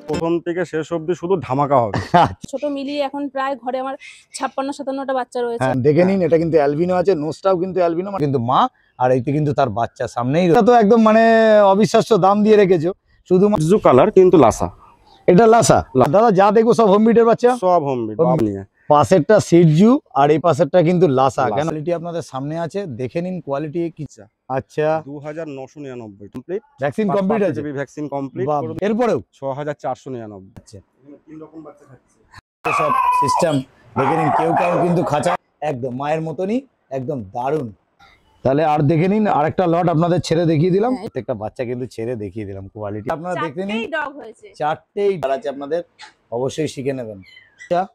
প্রথম থেকে শেষ অবধি শুধু ধামাকা হবে। ছোট মিলিয়ে এখন প্রায় ঘরে আমার 56-57টা বাচ্চা রয়েছে। হ্যাঁ, দেখে নিন, এটা কিন্তু অ্যালবিনো আছে, নোজটাও কিন্তু অ্যালবিনো, কিন্তু মা আর এইতে কিন্তু তার বাচ্চা সামনেই। এটা তো একদম মানে অবিশ্বাস্য দাম দিয়ে রেখেছো। শুধু জু কালার কিন্তু লাসা, এটা লাসা। দাদা যা দেখো সব হোমবিটের বাচ্চা, সব হোমবিট নিয়ে। পাশেরটা সিটজু আর এই পাশেরটা কিন্তু লাসা। কেন কোয়ালিটি আপনাদের সামনে আছে, দেখে নিন কোয়ালিটি কি। আচ্ছা 2999 কমপ্লিট, ভ্যাকসিন কমপ্লিট আছে, ভ্যাকসিন কমপ্লিট। এরপরেও 6499। আচ্ছা তিন রকম বাচ্চা থাকছে সব সিস্টেম দেখে নিন। কেউ কিন্তু খাঁচা একদম মায়ের মতনই, একদম দারুণ। তাহলে আর দেখে নিন, আরেকটা লট আপনাদের ছেড়ে দেখিয়ে দিলাম। প্রত্যেকটা বাচ্চা কিন্তু ছেড়ে দেখিয়ে দিলাম কোয়ালিটি। আপনারা দেখতে নিন, চারটেই আছে আপনাদের, অবশ্যই শিখে নেবেন।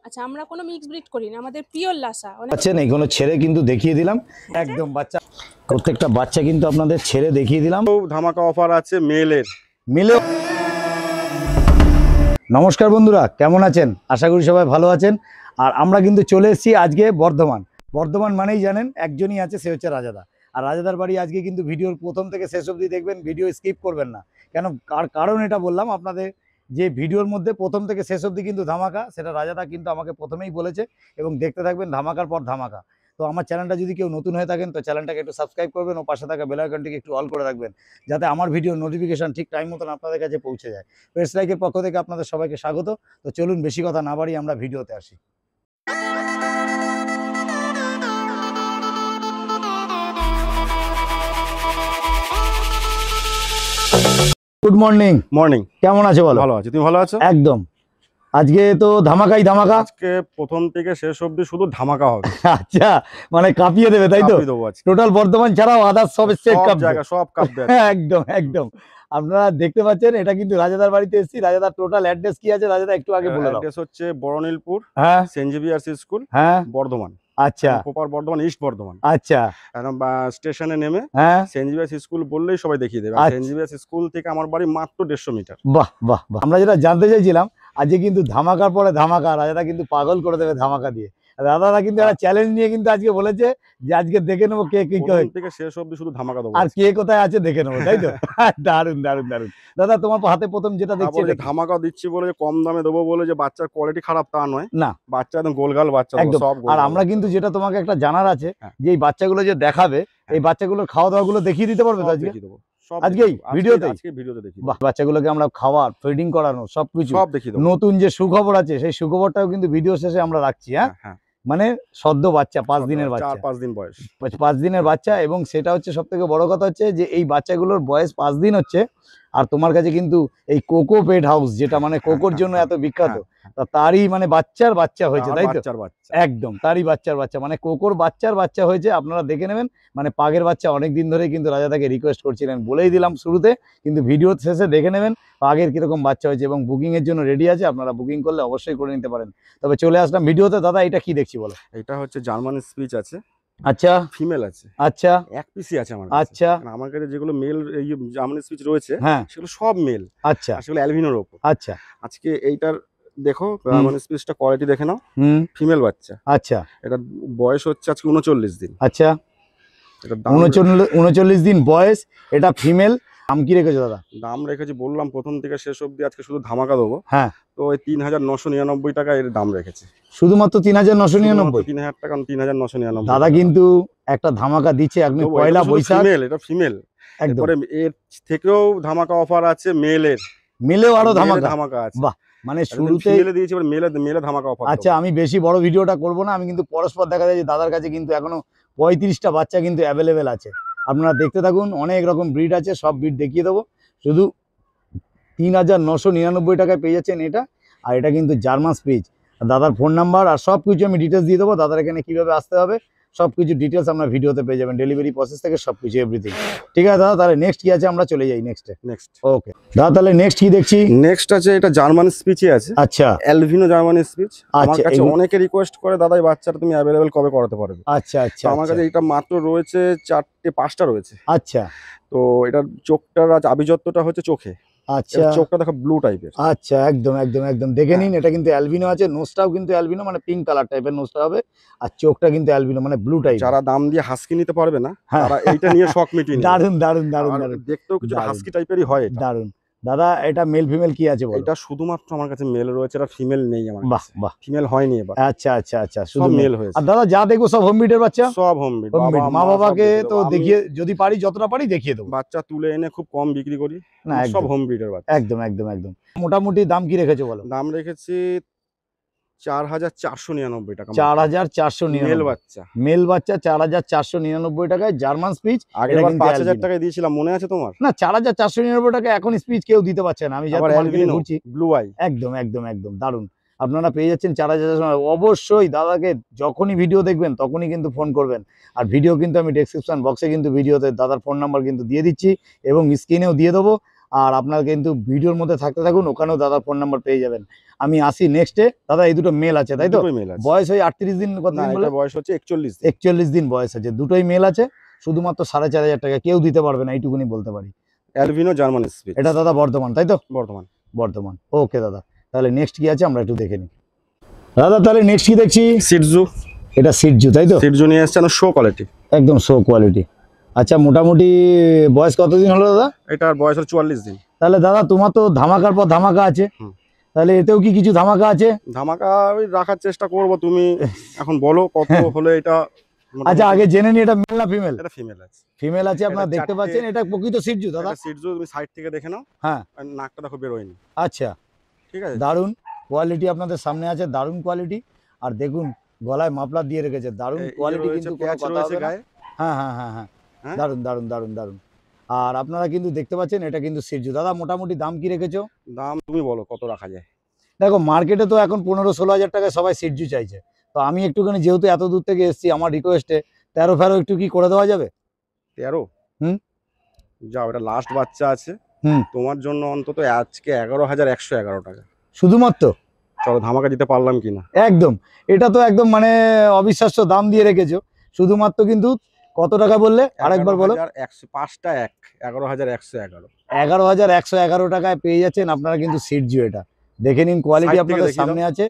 আচ্ছা আমরা কোনো মিক্স ব্রিড করি না, আমাদের পিওর লাসা। আচ্ছা নেই কোনো ছেড়ে কিন্তু দেখিয়ে দিলাম একদম বাচ্চা, প্রত্যেকটা বাচ্চা কিন্তু আপনাদের ছেড়ে দেখিয়ে দিলাম। ধামাকা অফার আছে মেলের মিলে। নমস্কার বন্ধুরা, কেমন আছেন? আশা করি সবাই ভালো আছেন। আর আমরা কিন্তু চলে এসেছি আজকে বর্ধমান মানেই জানেন একজনই আছে, সে হচ্ছে রাজাদা। আর রাজাদার বাড়ি আজকে কিন্তু ভিডিওর প্রথম থেকে শেষ অবধি দেখবেন, ভিডিও স্কিপ করবেন না। কেন কারণ এটা বললাম আপনাদের, যে ভিডিওর মধ্যে প্রথম থেকে শেষ অবধি কিন্তু ধামাকা, সেটা রাজাদা কিন্তু আমাকে প্রথমেই বলেছে, এবং দেখতে থাকবেন ধামাকার পর ধামাকা। তো আমার চ্যানেলটা যদি কেউ নতুন হয়ে থাকেন তো চ্যানেলটাকে একটু সাবস্ক্রাইব করবেন ও পাশে থাকা বেল আইকনটিকে একটু অল করে রাখবেন, যাতে আমার ভিডিওর নোটিফিকেশন ঠিক টাইম মতন আপনাদের কাছে পৌঁছে যায়। প্রেস লাইকের পক্ষ থেকে আপনাদের সবাইকে স্বাগত। তো চলুন বেশি কথা না বাড়িয়ে আমরা ভিডিওতে আসি। Good morning. মর্নিং, কেমন আছো বলো? ভালো আছি, তুমি ভালো আছো? একদম। আজকে তো ধামাকাই ধামাকা, আজকে প্রথম থেকে শেষ অবধি শুধু ধামাকা হবে। আচ্ছা মানে কাঁপিয়ে দেবে তাই তো? টোটাল বর্ধমান ছাড়াও আদার্স সব স্টেট কাঁপবে, সব কাঁপবে। একদম একদম। আপনারা দেখতে পাচ্ছেন, এটা কিন্তু রাজাদার বাড়িতে এসেছি। রাজাদার টোটাল অ্যাড্রেস কি আছে রাজাদা একটু আগে বলে দাও। অ্যাড্রেস হচ্ছে বড়নীলপুর, হ্যাঁ, সেন্ট জেভিয়ার্স স্কুল, হ্যাঁ বর্ধমান। আচ্ছা প্রপার বর্ধমান, ইস্ট বর্ধমান। আচ্ছা স্টেশনে নেমে হ্যাঁ সেন্ট জেভিয়ার্স স্কুল বললেই সবাই দেখিয়ে দেবে। আচ্ছা। সেন্ট জেভিয়ার্স স্কুল থেকে আমার বাড়ি মাত্র 150 মিটার। বাহ বাহ বাহ। আমরা যেটা জানতে চাইছিলাম, আজকে কিন্তু ধামাকার পরে ধামাকা, রাজাদা কিন্তু পাগল করে দেবে ধামাকা দিয়ে। দাদারা কিন্তু একটা চ্যালেঞ্জ নিয়ে কিন্তু আজকে বলেছে যে আজকে দেখে নেবো কে কি থেকে শেষ অবধি শুধু ধামাকা দেবো, আর কে কোথায় আছে দেখে নেবো, তাই তো? দারুন দারুন দারুন। দাদা তোমার হাতে প্রথম যেটা দেখছি, ধামাকা দিচ্ছি বলে যে কম দামে দেবো বলে যে বাচ্চার কোয়ালিটি খারাপ তা নয়, না বাচ্চা একদম গোলগাল বাচ্চা সব। আর আমরা কিন্তু যেটা তোমাকে একটা জানার আছে, যে এই বাচ্চাগুলো যে দেখাবে, এই বাচ্চাগুলোর খাওয়া দাওয়া গুলো দেখিয়ে দিতে পারবে তো আজকে? আজকেই ভিডিওতে দেখি। বাচ্চাগুলোকে আমরা খাওয়ার, ফিডিং করানো সবকিছু সব দেখিয়ে দেবো। নতুন যে সুখবর আছে সেই সুখবরটাও কিন্তু ভিডিও শেষে আমরা রাখছি। হ্যাঁ মানে সদ্য বাচ্চা, 5 দিনের বাচ্চা, 4-5 দিন বয়স, 5 দিনের বাচ্চা। এবং সেটা হচ্ছে সব থেকে বড় কথা হচ্ছে যে এই বাচ্চাগুলোর বয়স 5 দিন হচ্ছে। আর তোমার কাছে কিন্তু এই কোকো পেট হাউস, যেটা মানে কোকোর জন্য এত বিখ্যাত, তারই মানে বাচ্চার বাচ্চা হয়েছে, তাই তো? একদম তারই বাচ্চার বাচ্চা, মানে কোকোর বাচ্চার বাচ্চা হয়েছে। আপনারা দেখে নেবেন, মানে পাগের বাচ্চা অনেকদিন ধরে কিন্তু রাজাদাকে রিকোয়েস্ট করছিলেন, বলেই দিলাম শুরুতে, কিন্তু ভিডিও শেষে দেখে নেবেন পাগের কিরকম বাচ্চা হয়েছে। এবং বুকিং এর জন্য রেডি আছে, আপনারা বুকিং করলে অবশ্যই করে নিতে পারেন। তবে চলে আসলাম ভিডিওতে। দাদা এটা কি দেখছি বলো? এটা হচ্ছে জার্মান স্পিচ আছে। আচ্ছা ফিমেল আছে। আচ্ছা এক পিসি আছে আমার কাছে। আচ্ছা আমার কাছে যেগুলো মেল এই জার্মান স্পিচ রয়েছে, হ্যাঁ সেগুলো সব মেল। আচ্ছা সেগুলো অ্যালবিনোর উপর। আচ্ছা আজকে এইটার দেখো, জার্মান স্পিচটা কোয়ালিটি দেখে নাও। ফিমেল বাচ্চা। আচ্ছা এটা বয়স হচ্ছে আজকে 39 দিন। আচ্ছা 39 দিন বয়স, এটা ফিমেল। দাম কি রেখেছো দাদা? দাম রেখেছি বললাম প্রথম থেকে শেষ অবধি আজকে শুধু ধামাকা দেবো। হ্যাঁ তো ওই 3999 টাকা এর দাম রেখেছি, শুধুমাত্র 3999। 3000 টাকা, 3999। দাদা কিন্তু একটা ধামাকা দিচ্ছে একদম পয়লা বৈশাখ। এটা ফিমেল। একদম এর থেকেও ধামাকা অফার আছে মেলের, মেলেও আরো ধামাকা আছে। বাহ, মানে শুরুতে মেলে দিয়েছি, এবার মেলে ধামাকা অফার। আচ্ছা আমি বেশি বড় ভিডিওটা করব না, আমি কিন্তু পরস্পর দেখা যায় যে দাদার কাছে কিন্তু এখনো 35টা বাচ্চা কিন্তু অ্যাভেলেবেল আছে। আপনারা দেখতে থাকুন, অনেক রকম ব্রিড আছে, সব ব্রিড দেখিয়ে দেবো। শুধু 3999 টাকায় পেয়ে যাচ্ছেন এটা। আর এটা কিন্তু জার্মান স্পিচ। দাদার ফোন নাম্বার আর সব কিছু আমি ডিটেলস দিয়ে দেবো। দাদার এখানে কীভাবে আসতে হবে সব কিছু ডিটেলস আপনার ভিডিওতে পেয়ে যাবেন, ডেলিভারি প্রসেস থেকে সব কিছু এভরিথিং। ঠিক আছে দাদা, তাহলে নেক্সট কি আছে আমরা চলে যাই নেক্সট। ওকে দাদা, তাহলে নেক্সট কি দেখছি? নেক্সট আছে এটা জার্মান স্পিচে আছে। আচ্ছা অ্যালবিনো জার্মান স্পিচ। আমার কাছে অনেকে রিকোয়েস্ট করে, দাদা এই বাচ্চাটা তুমি অ্যাভেলেবল কবে করাতে পারবে? আচ্ছা আচ্ছা আমার কাছে এটা মাত্র রয়েছে 4-5টা রয়েছে। আচ্ছা তো এটার চোখটার আভিজাত্যটা হচ্ছে চোখে। আচ্ছা এর চোখটা দেখো ব্লু টাইপের। আচ্ছা, একদম একদম একদম দেখে নিন, এটা কিন্তু অ্যালবিনো আছে, নোজটাও কিন্তু অ্যালবিনো, মানে পিঙ্ক কালার টাইপের নোজটা হবে, আর চোখটা কিন্তু অ্যালবিনো মানে ব্লু টাইপ। যারা দাম দিয়ে হাস্কি নিতে পারবে না হ্যাঁ। তারা এইটা নিয়ে শখ মিটিয়ে নেবে। দারুন দারুন দারুন আর দারুন দেখতেও কিছুটা দারুন। হাস্কি টাইপেরই হয় এটা। দারুন। দাদা এটা মেল ফিমেল কি আছে বলো? এটা শুধুমাত্র আমার কাছে মেল রয়েছে, এটা ফিমেল নেই আমার বাহ কাছে। বাহ, ফিমেল হয়নি এবার, আচ্ছা আচ্ছা আচ্ছা, সব শুধু মেল। মেল হয়েছে। আর দাদা যা দেখবো সব হোম ব্রিডের বাচ্চা? সব হোম ব্রিড। হোম ব্রিড, মা বাবাকে তো দেখিয়ে, যদি পারি যতটা পারি দেখিয়ে দেবো। বাচ্চা তুলে এনে খুব কম বিক্রি করি, না সব একদম হোম ব্রিডের বাচ্চা। একদম একদম একদম। মোটামুটি দাম কি রেখেছো বলো? দাম রেখেছি 4,499 টাকা। 4,499 মেল বাচ্চা। মেল বাচ্চা 4,499 টাকায়, জার্মান স্পিচ। আগের বার 5,000 টাকায় দিয়েছিলাম, মনে আছে তোমার? না, 4,499 টাকা এখন স্পিচ কেউ দিতে পারছে না, আমি যা মার্কেটে ঘুরছি। ব্লু আই একদম একদম একদম দারুন। আপনারা পেয়ে যাচ্ছেন 4,000। অবশ্যই দাদাকে যখনই ভিডিও দেখবেন তখনই কিন্তু ফোন করবেন। আর ভিডিও কিন্তু আমি ডেসক্রিপশন বক্সে কিন্তু ভিডিওতে দাদার ফোন নাম্বার কিন্তু দিয়ে দিচ্ছি এবং স্ক্রিনেও দিয়ে দেবো। আর আপনারা কিন্তু ভিডিওর মধ্যে থাকতে থাকুন, ওখানেও দাদার ফোন নাম্বার পেয়ে যাবেন। আমি আসি নেক্সটে। দাদা এই দুটো মেল আছে তাই তো? মেল আছে। বয়স হয় 38 দিন, কত দিন বলে? বয়স হচ্ছে 41 দিন। 41 দিন বয়স আছে, দুটোই মেল আছে, শুধুমাত্র 4,500 টাকা, কেউ দিতে পারবে না এইটুকুনি বলতে পারি। Albino German speech. এটা দাদা বর্ধমান তাই তো? বর্ধমান। বর্ধমান, ওকে দাদা। তাহলে নেক্সট কি আছে আমরা একটু দেখে নিই। দাদা তাহলে নেক্সট কি দেখছি? সিটজু। এটা সিটজু তাই তো? সিটজু নিয়ে এসেছে, শো কোয়ালিটি, একদম শো কোয়ালিটি। আচ্ছা, মোটামুটি বয়স কতদিন হলো দাদা? এটার বয়স হলো 44 দিন। তাহলে দাদা তোমার তো ধামাকার পর ধামাকা আছে, তাহলে এতেও কি কিছু ধামাকা আছে? ধামাকা ওই রাখার চেষ্টা করব, তুমি এখন বলো কত হলে এটা। আচ্ছা আগে জেনে নি এটা মেল না ফিমেল? এটা ফিমেল আছে। ফিমেল আছে, আপনারা দেখতে পাচ্ছেন, এটা প্রকৃত সিটজু দাদা? এটা সিটজু, তুমি সাইড থেকে দেখে নাও। হ্যাঁ, নাকটা দেখো বেরোয়নি। আচ্ছা ঠিক আছে, দারুন কোয়ালিটি আপনাদের সামনে আছে, দারুন কোয়ালিটি। আর দেখুন গলায় মাফলার দিয়ে রেখেছে, দারুন কোয়ালিটি, কিন্তু কোনো প্যাচ কথা রয়েছে হবে না। গায়ে। হ্যাঁ হ্যাঁ হ্যাঁ হ্যাঁ, হ্যাঁ? দারুন দারুন দারুন দারুন। আর আপনারা কিন্তু দেখতে পাচ্ছেন এটা কিন্তু সিটজু। দাদা মোটামুটি দাম কি রেখেছো? দাম তুমি বলো কত রাখা যায়। দেখো মার্কেটে তো এখন 15-16 হাজার টাকায় সবাই সিটজু চাইছে, তো আমি একটুখানি যেহেতু এত দূর থেকে এসেছি, আমার রিকোয়েস্টে 13 একটু কি করে দেওয়া যাবে? 13? হুম। যাও, এটা লাস্ট বাচ্চা আছে, হুম। তোমার জন্য অন্তত আজকে 11,111 টাকা শুধুমাত্র? চলো ধামাকা দিতে পারলাম কিনা। একদম, এটা তো একদম মানে অবিশ্বাস্য দাম দিয়ে রেখেছো। শুধুমাত্র কিন্তু কত টাকা বললে আরেকবার বলো? 5টা 11,111। 11,111 টাকায় পেয়ে যাচ্ছেন আপনারা কিন্তু সিটজু। এটা দেখে নিন, কোয়ালিটি Side থেকে আপনাদের দেখিয়ে সামনে আছে,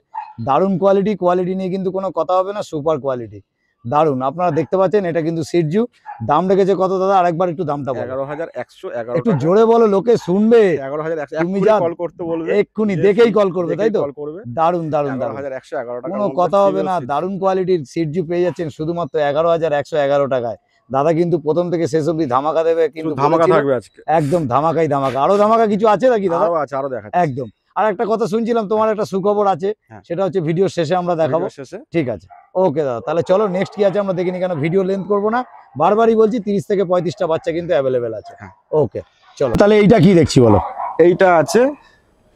দারুণ কোয়ালিটি। কোয়ালিটি নিয়ে কিন্তু কোনো কথা হবে না, সুপার কোয়ালিটি, দারুণ। আপনারা দেখতে পাচ্ছেন এটা কিন্তু সিটজু। দাম রেখেছে কত দাদা, আরেকবার একটু দামটা বলো। 11,111 একটু টাকা। জোরে বলো, লোকে শুনবে। 11,111 তুমি এক্ষুনি যা কল করতে বলবে, এক্ষুনি দেখেই কল করবে তাই তো? কল করবে। দারুণ দারুণ দারুণ, 11,111 টাকা, কোনো কথা হবে না, দারুণ কোয়ালিটির সিটজু পেয়ে যাচ্ছেন শুধুমাত্র 11,111 টাকায়। দাদা কিন্তু প্রথম থেকে শেষ অবধি ধামাকা দেবে, কিন্তু ধামাকা বলেছিল, থাকবে আজকে। একদম ধামাকাই ধামাকা। আরো ধামাকা কিছু আছে নাকি দাদা? আরো আছে, আরো দেখাচ্ছি। একদম। আর একটা কথা শুনছিলাম, তোমার একটা সুখবর আছে, হ্যাঁ। সেটা হচ্ছে ভিডিও শেষে আমরা দেখাবো। ভিডিও শেষে। ঠিক আছে, ওকে দাদা। তাহলে চলো নেক্সট কি আছে আমরা দেখিনি, কেন ভিডিও লেন্থ করবো না, বারবারই বলছি 30 থেকে 35টা বাচ্চা কিন্তু অ্যাভেলেবেল আছে। হ্যাঁ। ওকে চলো, তাহলে এইটা কি দেখছি বলো? এইটা আছে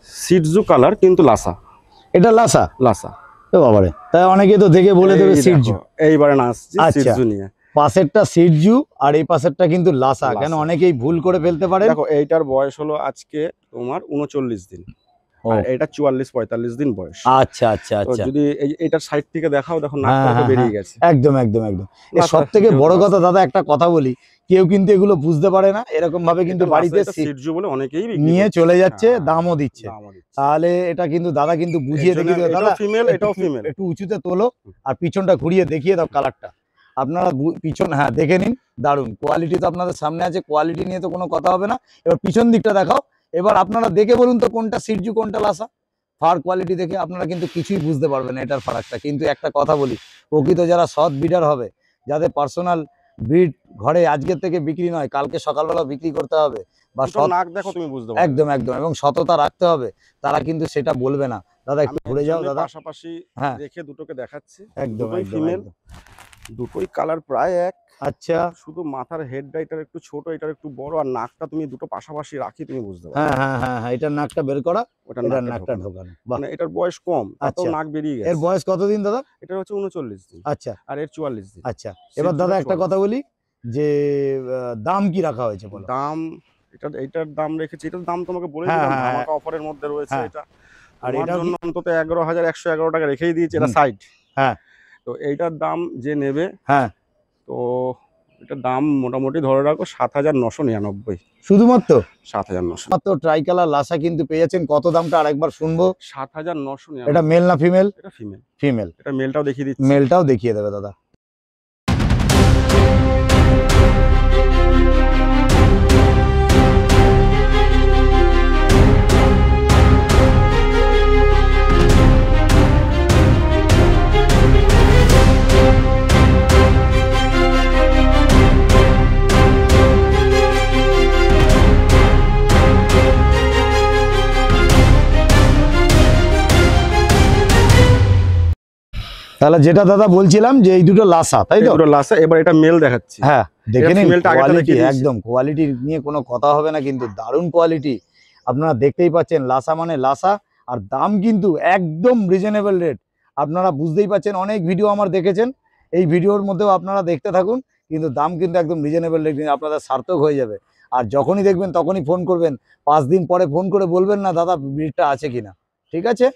সিটজু কালার, কিন্তু লাসা। এটা লাসা? লাসা। তো বাবারে, তাই অনেকে তো দেখে বলে দেবে এই সিটজু। দেখো, এইবারে না আসছে আচ্ছা। সিটজু নিয়ে। পাশেরটা সিটজু আর এই পাশেরটা কিন্তু লাসা, কেন লাসা। অনেকেই ভুল করে ফেলতে পারে। দেখো এইটার বয়স হলো আজকে তোমার 39 দিন, আর এটা 44-45 দিন বয়স। আচ্ছা আচ্ছা তো আচ্ছা, যদি এটার সাইড থেকে দেখাও, দেখো হ্যাঁ, নাকটা হ্যাঁ, বেরিয়ে গেছে। একদম একদম একদম। লাসা, সব থেকে যেহেতু বড় লাসা। কথা দাদা, একটা কথা বলি, কেউ কিন্তু এগুলো বুঝতে পারে না, এরকম ভাবে কিন্তু এটা বাড়িতে লাসা, এটা সিটজু বলে অনেকেই বিক্রি নিয়ে করছে। চলে যাচ্ছে, হ্যাঁ, দামও দিচ্ছে। দামও দিচ্ছে। তাহলে এটা কিন্তু দাদা কিন্তু বুঝিয়ে এর জন্য দেখিয়ে দিল। দাদা এটাও ফিমেল, এটাও ফিমেল। একটু উঁচুতে তোলো আর পিছনটা ঘুরিয়ে দেখিয়ে দাও কালারটা। আপনারা পিছন, হ্যাঁ দেখে নিন, দারুন কোয়ালিটি তো আপনাদের সামনে আছে, কোয়ালিটি নিয়ে তো কোনো কথা হবে না। এবার পিছন দিকটা দেখাও, এবার আপনারা দেখে বলুন তো কোনটা সিটজু কোনটা লাসা। ফার কোয়ালিটি দেখে আপনারা কিন্তু কিছুই বুঝতে পারবেন না এটার ফারাকটা। কিন্তু একটা কথা বলি, প্রকৃত যারা সৎ ব্রিডার হবে, যাদের পার্সোনাল ব্রিড ঘরে আজকের থেকে বিক্রি নয়, কালকে সকালবেলা বিক্রি করতে হবে, বা দুটো নাক দেখো তুমি বুঝতে পারবে। একদম একদম, এবং সততা রাখতে হবে, তারা কিন্তু সেটা বলবে না। দাদা একটু আমি ঘুরে যাও একজনের দাদা। পাশাপাশি হ্যাঁ। রেখে দুটোকে দেখাচ্ছি। একদম দুটোই একদম ফিমেল, একদম। দুটোই কালার প্রায় এক। আচ্ছা, শুধু মাথার হেডটা এটার একটু ছোট, এটার একটু বড়, আর নাকটা তুমি দুটো পাশাপাশি রাখি তুমি বুঝতে পারবে। হ্যাঁ হ্যাঁ হ্যাঁ হ্যাঁ, এটার নাকটা বের করা, ওটা এটার নাকটা নাকটা ঢোকানো। ঢোকানো। বাহ, মানে এটার বয়স কম, তাতেও আচ্ছা। নাক বেরিয়ে এর গেছে। বয়স কতদিন দাদা? এটা হচ্ছে 39 দিন, আচ্ছা আর এর 44 দিন। আচ্ছা, এবার দাদা একটা 44 কথা বলি, যে দাম কি রাখা হয়েছে বলো? দাম, এটার দাম রেখেছি, এটার দাম তোমাকে বলে হ্যাঁ, দিলাম, হ্যাঁ, ধামাকা অফারের মধ্যে রয়েছে হ্যাঁ। এটা। আর তোমার এটাও জন্য কি? অন্তত 11,111 টাকা রেখেই দিয়েছি, এটা হুম। সাইড। হ্যাঁ। তো এইটার দাম যে নেবে, হ্যাঁ। তো এটার দাম মোটামুটি ধরে রাখো 7,999। শুধুমাত্র 7,900। মাত্র ট্রাই কালার লাসা কিন্তু পেয়ে যাচ্ছেন। কত দামটা আরেকবার শুনবো। 7,999। এটা মেল না ফিমেল? এটা ফিমেল। ফিমেল। এটা মেলটাও দেখিয়ে দিচ্ছি। মেলটাও দেখিয়ে দেবে দাদা। তাহলে যেটা দাদা বলছিলাম যে এই দুটো লাসা, তাই তো? দুটো লাসা। এবার এটা মেল দেখাচ্ছি। হ্যাঁ, দেখে নিন ফিমেলটা আগে কোয়ালিটি, দেখিয়ে দিয়েছি। একদম কোয়ালিটি নিয়ে কোনো কথা হবে না, কিন্তু দারুণ কোয়ালিটি। আপনারা দেখতেই পাচ্ছেন লাসা মানে লাসা, আর দাম কিন্তু একদম রিজনেবল রেট। আপনারা বুঝতেই পাচ্ছেন, অনেক ভিডিও আমার দেখেছেন, এই ভিডিওর মধ্যেও আপনারা দেখতে থাকুন, কিন্তু দাম কিন্তু একদম রিজনেবল রেট, আপনাদের সার্থক হয়ে যাবে। আর যখনই দেখবেন তখনই ফোন করবেন, 5 দিন পরে ফোন করে বলবেন না দাদা ব্রিডটা আছে কিনা। ঠিক আছে,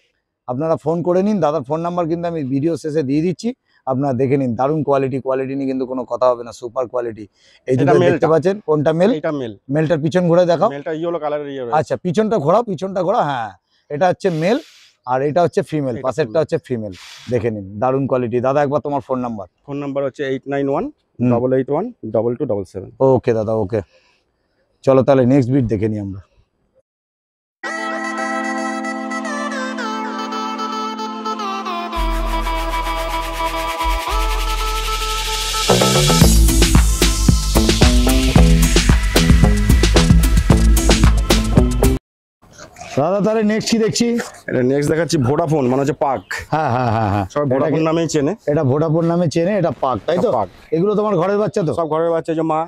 আপনারা ফোন করে নিন, দাদার ফোন নাম্বার কিন্তু আমি ভিডিও শেষে দিয়ে দিচ্ছি, আপনারা দেখে নিন। দারুণ কোয়ালিটি, কোয়ালিটি নিয়ে কিন্তু কোনো কথা হবে না, সুপার কোয়ালিটি। এই দুটো দেখতে পাচ্ছেন, কোনটা মেল? এটা মেল। মেলটার পিছন ঘুরে দেখাও। মেলটা ইয়েলো কালারের ইয়ে রয়েছে। আচ্ছা, পিছনটা ঘোরাও, পিছনটা ঘোরাও। হ্যাঁ, এটা হচ্ছে মেল আর এটা হচ্ছে ফিমেল, এটা পাশেরটা হচ্ছে ফিমেল। দেখে নিন, দারুণ কোয়ালিটি। দাদা একবার তোমার ফোন নাম্বার। ফোন নাম্বার হচ্ছে 8918812277। ওকে দাদা, ওকে। চলো তাহলে নেক্সট বিট দেখে নিই আমরা। দাদা তাহলে নেক্সট কি দেখছি? এটা নেক্সট দেখাচ্ছি ভোডাফোন, মানে হচ্ছে পাক। হ্যাঁ হ্যাঁ হ্যাঁ হ্যাঁ, সব ভোডাফোন নামেই চেনে। এটা ভোডাফোন নামে চেনে, এটা পাক, তাই তো? পাক। এগুলো তোমার ঘরের বাচ্চা তো? সব ঘরের বাচ্চা। যে মা।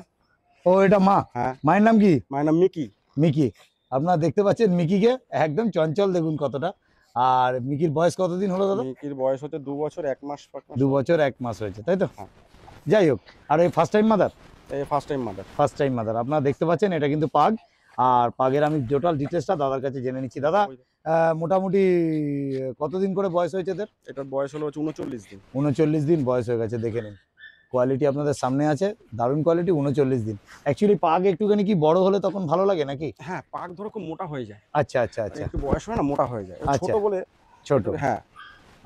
ও, এটা মা। হ্যাঁ। মায়ের নাম কি? মায়ের নাম মিকি। মিকি। আপনারা দেখতে পাচ্ছেন মিকিকে, একদম চঞ্চল, দেখুন কতটা। আর মিকির বয়স কতদিন হলো দাদা? মিকির বয়স হচ্ছে 2 বছর 1 মাস। 2 বছর 1 মাস হয়েছে, তাই তো? হ্যাঁ। যাই হোক, আর এই ফার্স্ট টাইম মাদার? এই first time mother. First time mother. আপনারা দেখতে পাচ্ছেন এটা কিন্তু পাগ। আর পাগের আমি টোটাল ডিটেলসটা দাদার কাছে জেনে নিচ্ছি। দাদা মোটামুটি কতদিন করে বয়স হয়েছে এদের? এটার বয়স হলো 39 দিন। 39 দিন বয়স হয়ে গেছে, দেখে নিন। কোয়ালিটি আপনাদের সামনে আছে, দারুণ কোয়ালিটি। 39 দিন। অ্যাকচুয়ালি পাগ একটুখানি কি বড় হলে তখন ভালো লাগে নাকি? হ্যাঁ, পাক ধরো খুব মোটা হয়ে যায়। আচ্ছা আচ্ছা আচ্ছা, একটু বয়স হয় না, মোটা হয়ে যায়। আচ্ছা। ছোট বলে ছোট। হ্যাঁ।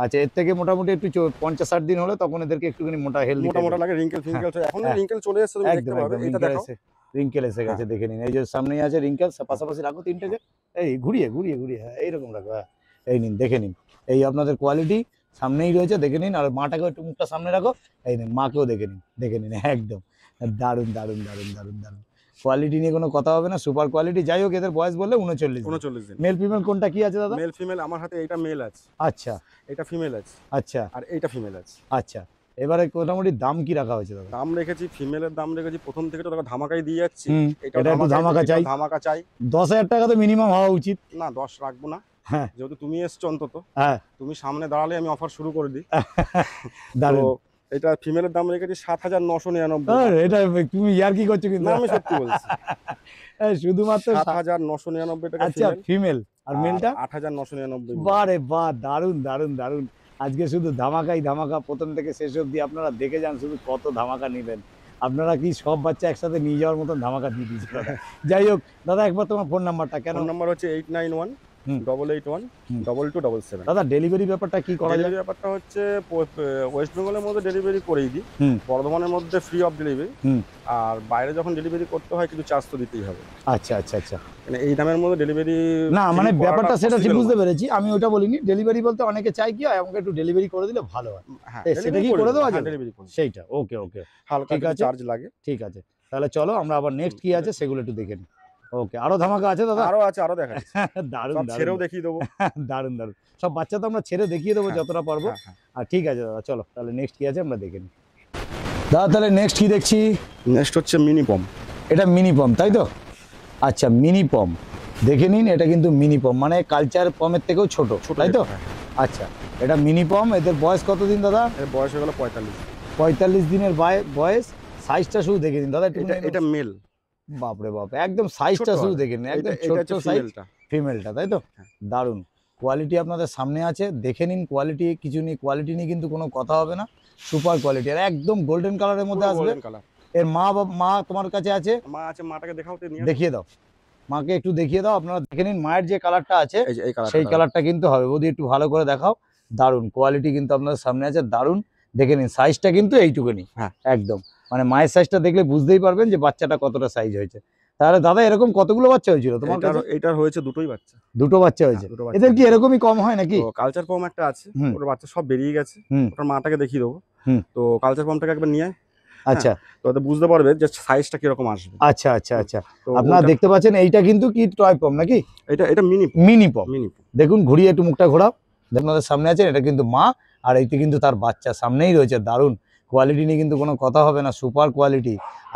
আচ্ছা, এর থেকে মোটামুটি একটু 50-60 দিন হলে তখন এদেরকে একটুখানি মোটা হেলদি মোটা মোটা লাগে, রিঙ্কেল ফিঙ্কেল। এখন হ্যাঁ। রিঙ্কেল চলে এসেছে, তুমি দেখতে একদম পাবে। একদম এটা দেখো, রিঙ্কেল এসে গেছে, দেখে নিন। এই যে সামনেই আছে রিঙ্কেল, পাশাপাশি রাখো তিনটেকে, এই ঘুরিয়ে ঘুরিয়ে ঘুরিয়ে, হ্যাঁ এইরকম রাখো। হ্যাঁ, এই নিন, দেখে নিন। এই আপনাদের কোয়ালিটি সামনেই রয়েছে, দেখে নিন। আর মাটাকেও একটু মুখটা সামনে রাখো, এই নিন, মাকেও দেখে নিন, দেখে নিন। একদম দারুণ দারুণ দারুণ দারুণ দারুণ কোয়ালিটি নিয়ে কোনো কথা হবে না, সুপার কোয়ালিটি। যাই হোক, এদের বয়স বললে 39 দিন। মেল ফিমেল কোনটা কি আছে দাদা? মেল ফিমেল আমার হাতে এইটা মেল আছে। আচ্ছা, এটা ফিমেল আছে। আচ্ছা আর এইটা ফিমেল আছে। আচ্ছা, এবারে মোটামুটি দাম কি রাখা হয়েছে দাদা? দাম রেখেছি, ফিমেলের দাম রেখেছি প্রথম থেকে তো ধামাকাই দিয়ে যাচ্ছি। এটা একটু ধামাকা চাই। ধামাকা চাই। 10,000 টাকা তো মিনিমাম হওয়া উচিত। না, 10 রাখবো না। হ্যাঁ, যেহেতু তুমি এসছো, অন্তত হ্যাঁ, তুমি সামনে দাঁড়ালে আমি অফার শুরু করে দিই। দারুণ। তো এটা ফিমেলের দাম রেখেছি 7,999। এটা তুমি ইয়ার কি করছো কিন্তু? না, আমি সত্যি বলছি। শুধুমাত্র 7,999 টাকা। আচ্ছা, ফিমেল। আর মেলটা 8,999। বারে বাহ, দারুণ দারুণ দারুণ। আজকে শুধু ধামাকাই ধামাকা, প্রথম থেকে শেষ অবধি আপনারা দেখে যান শুধু কত ধামাকা নেবেন। আপনারা কি সব বাচ্চা একসাথে নিয়ে যাওয়ার মতন ধামাকা দিয়ে দিয়েছে দাদা। যাই হোক দাদা, একবার তোমার ফোন নাম্বারটা। কেন? ফোন নাম্বার হচ্ছে 8918812277। দাদা ডেলিভারি ব্যাপারটা কি করা যায়? ডেলিভারি ব্যাপারটা হচ্ছে ওয়েস্ট বেঙ্গলের মধ্যে ডেলিভারি করেই দিই। বর্ধমানের মধ্যে ফ্রি অফ ডেলিভারি। আর বাইরে যখন ডেলিভারি করতে হয় কিছু চার্জ তো দিতেই হবে। আচ্ছা আচ্ছা আচ্ছা, মানে এই দামের মধ্যে ডেলিভারি না, মানে ব্যাপারটা সেটা ঠিক বুঝতে পেরেছি। আমি ওটা বলিনি। ডেলিভারি বলতে অনেকে চাই কি আমাকে একটু ডেলিভারি করে দিলে ভালো হয়। হ্যাঁ, সেটা কি করে দেওয়া যাবে? ডেলিভারি করে সেইটা ওকে ওকে, হালকা ঠিক আছে, চার্জ লাগে। ঠিক আছে। তাহলে চলো আমরা আবার নেক্সট কি আছে সেগুলো একটু দেখে নিই। ওকে, আরো ধামাকা আছে দাদা? আরো আছে, আরো দেখা দারুণ সব ছেড়েও দারুণ দেখিয়ে দেবো। দারুণ দারুণ। সব বাচ্চা তো আমরা ছেড়ে দেখিয়ে দেবো যতটা পারবো। আর ঠিক আছে দাদা, চলো তাহলে নেক্সট কি আছে আমরা দেখে নিই। দাদা তাহলে নেক্সট কি দেখছি? নেক্সট হচ্ছে মিনি পম। এটা মিনি পম, তাই তো? আচ্ছা, মিনি পম দেখে নিন। এটা কিন্তু মিনি পম, মানে কালচার পমের থেকেও ছোট, তাই তো? আচ্ছা, এটা মিনি পম। এদের বয়স কতদিন দাদা? এর বয়স হয়ে গেল 45। 45 দিনের বয়স। সাইজটা শুধু দেখে নিন দাদা। এটা মেল। বাপরে বাপ, একদম সাইজটা শুধু দেখে নিন, একদম ছোট সাইজ। ফিমেলটা, তাই তো? দারুণ কোয়ালিটি আপনাদের সামনে আছে, দেখে নিন। কোয়ালিটি কিছু নেই, কোয়ালিটি নিয়ে কিন্তু কোনো কথা হবে না, সুপার কোয়ালিটি। আর একদম গোল্ডেন কালারের মধ্যে আসবে। এর মা তোমার কাছে আছে? মা আছে, মাটাকে দেখাও তো, নিয়ে দেখিয়ে দাও, মাকে একটু দেখিয়ে দাও। আপনারা দেখে নিন মায়ের যে কালারটা আছে এই সেই কালারটা কিন্তু হবে। বৌদি একটু ভালো করে দেখাও। দারুন কোয়ালিটি কিন্তু আপনাদের সামনে আছে, দারুন। দেখে নিন সাইজটা কিন্তু এইটুকুনি, হ্যাঁ একদম। মানে মায়ের সাইজটা দেখলে বুঝতেই পারবেন যে বাচ্চাটা কতটা সাইজ হয়েছে। তাহলে দাদা এরকম কতগুলো বাচ্চা হয়েছিল তোমার কাছে? এটার হয়েছে দুটোই বাচ্চা। দুটো বাচ্চা হয়েছে। দুটো বাচ্চা। এদের কি এরকমই কম হয় নাকি? কালচার পম একটা আছে, ওর বাচ্চা সব বেরিয়ে গেছে, ওটার মাটাকে দেখিয়ে দেবো। তো কালচার পমটাকে একবার নিয়ে আচ্ছা, তো বুঝতে পারবে যে সাইজটা কিরকম আসবে। আচ্ছা আচ্ছা আচ্ছা। আপনারা দেখতে পাচ্ছেন এইটা কিন্তু কি টয় পম নাকি? এটা মিনি পম। মিনি পম। দেখুন ঘুরিয়ে একটু মুখটা ঘোরাও, আপনাদের সামনে আছে, এটা কিন্তু মা, আর এইতে কিন্তু তার বাচ্চা সামনেই রয়েছে। দারুণ কোয়ালিটি নিয়ে কিন্তু কোনো কথা হবে না, সুপার কোয়ালিটি।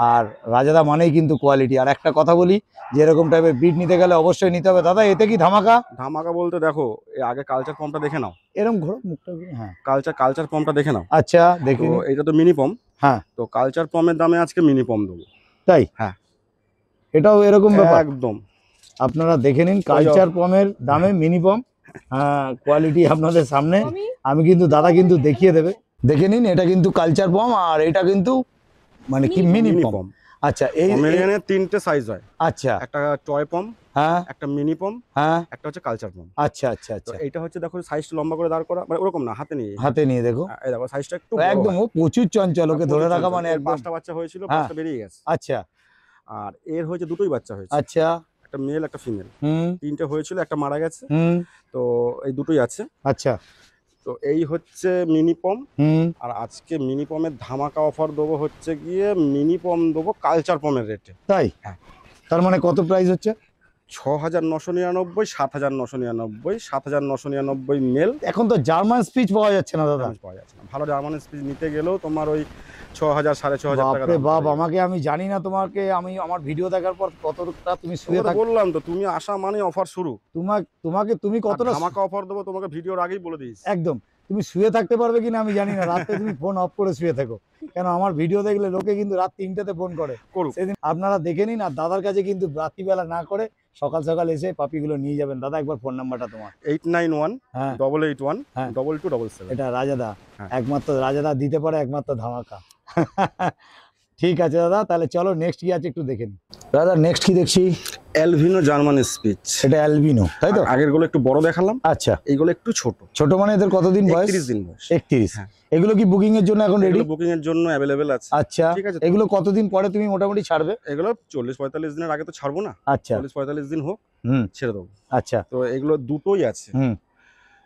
আর রাজাদা মানেই কিন্তু কোয়ালিটি। আর একটা কথা বলি, যে এরকম টাইপের ব্রিড নিতে গেলে অবশ্যই নিতে হবে। দাদা এতে কি ধামাকা? ধামাকা বলতে দেখো, আগে কালচার পমটা দেখে নাও, এরকম ঘোরো মুখটা ঘুরিয়ে, হ্যাঁ কালচার পমটা দেখে নাও। আচ্ছা দেখি। এটা তো মিনি পম, হ্যাঁ। তো কালচার পমের দামে আজকে মিনি পম দেবো। তাই? হ্যাঁ, এটাও এরকম ব্যাপার একদম। আপনারা দেখে নিন কালচার পমের দামে মিনি পম। হ্যাঁ, কোয়ালিটি আপনাদের সামনে। আমি কিন্তু দাদা কিন্তু দেখিয়ে দেবে। দেখে নিন, এটা কিন্তু কালচার পম, আর এটা কিন্তু মানে কি মিনি পম। আচ্ছা, এই পমেরিয়ানের তিনটে সাইজ হয়। আচ্ছা, একটা টয় পম, হ্যাঁ, একটা মিনি পম, হ্যাঁ, একটা হচ্ছে কালচার পম। আচ্ছা আচ্ছা আচ্ছা। এইটা হচ্ছে দেখো সাইজটা লম্বা করে দাঁড় করা, মানে ওরকম না, হাতে নিয়ে দেখো। এই দেখো সাইজটা একটু একদম, ও প্রচুর চঞ্চল, ওকে ধরে রাখা মানে একদম। পাঁচটা বাচ্চা হয়েছিল, পাঁচটা বেরিয়ে গেছে। আচ্ছা, আর এর হয়েছে দুটোই বাচ্চা হয়েছে। আচ্ছা, একটা মেল একটা ফিমেল। হুম, তিনটে হয়েছিল, একটা মারা গেছে। হুম, তো এই দুটোই আছে। আচ্ছা। তো এই হচ্ছে মিনি পম। হুম, আর আজকে মিনি পমের ধামাকা অফার দেবো, হচ্ছে গিয়ে মিনি পম দেবো কালচার পমের রেটে। তাই? হ্যাঁ। তার মানে কত প্রাইস হচ্ছে? 6,999, 7,999, 7,999 মেল। এখন তো জার্মান স্পিচ পাওয়া যাচ্ছে না দাদা। পাওয়া যাচ্ছে না। ভালো জার্মান স্পিচ নিতে গেলেও তোমার ওই 6,000 6,500 টাকা। বাপরে বাপ, আমাকে, আমি জানি না তোমাকে, আমি আমার ভিডিও দেখার পর কতটা তুমি শুয়ে থাকো। বললাম তো, তুমি আসা মানে অফার শুরু। তুমি কতটা ধামাকা অফার দেবো তোমাকে, ভিডিওর আগেই বলে দিয়েছি। একদম। তুমি শুয়ে থাকতে পারবে কিনা আমি জানি না, রাতে তুমি ফোন অফ করে শুয়ে থাকো, কেন আমার ভিডিও দেখলে লোকে কিন্তু রাত 3টেতে ফোন করে। সেদিন আপনারা দেখে নিন। আর দাদার কাছে কিন্তু রাত্রিবেলা না করে সকাল সকাল এসে পাপিগুলো নিয়ে যাবেন। দাদা একবার ফোন নাম্বারটা তোমার। 8918812277। এটা রাজাদা, হ্যাঁ। একমাত্র রাজাদা দিতে পারে একমাত্র ধামাকা। ঠিক আছে দাদা, তাহলে চলো নেক্সট কি আছে একটু দেখে নিই। দাদা নেক্সট কি দেখছি? Albino German speech. এটা অ্যালবিনো, তাই তো? আগের গুলো একটু বড় দেখালাম, আচ্ছা, এইগুলো একটু ছোট। ছোট মানে এদের কতদিন বয়স? 31 দিন বয়স। 31। হ্যাঁ। এগুলো কি বুকিং এর জন্য এখন রেডি? বুকিং এর জন্য অ্যাভেলেবেল আছে। আচ্ছা, ঠিক আছে। এগুলো কতদিন পরে তুমি মোটামুটি ছাড়বে? এগুলো 40-45 দিনের আগে তো ছাড়বো না। আচ্ছা, 40-45 দিন হোক, ছেড়ে দেবো। আচ্ছা। তো এগুলো দুটোই আছে।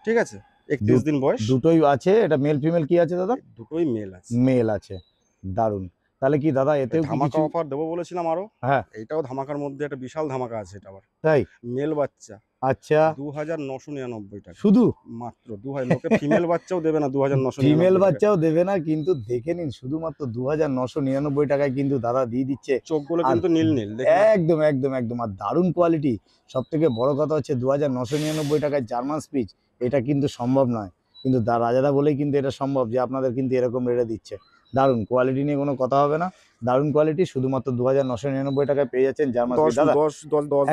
ঠিক আছে, 31 দিন বয়স, দুটোই আছে। এটা মেল ফিমেল কি আছে দাদা? দুটোই মেল আছে। মেল আছে, দারুন। তাহলে কি দাদা এতেও ধামাকা অফার দেবো বলেছিলাম আরো। হ্যাঁ, এটাও ধামাকার মধ্যে একটা বিশাল ধামাকা আছে। এটা আবার তাই? মেল বাচ্চা। আচ্ছা, 2,999 টাকা শুধু? মাত্র 2000। লোকে ফিমেল বাচ্চাও দেবে না 2,999। ফিমেল বাচ্চাও দেবে না, কিন্তু দেখে নিন শুধুমাত্র 2,999 টাকায় কিন্তু দাদা দিয়ে দিচ্ছে। চোখগুলো কিন্তু নীল নীল, একদম একদম একদম। আর দারুণ কোয়ালিটি। সব থেকে বড় কথা হচ্ছে 2,999 টাকায় জার্মান স্পিচ, এটা কিন্তু সম্ভব নয়, কিন্তু রাজাদা বলেই কিন্তু এটা সম্ভব যে আপনাদের কিন্তু এরকম রেটে দিচ্ছে। দারুণ কোয়ালিটি নিয়ে কোনো কথা হবে না, দারুণ কোয়ালিটি। শুধুমাত্র 2,999 টাকায় পেয়ে যাচ্ছেন জার্মান স্পিচ। দাদা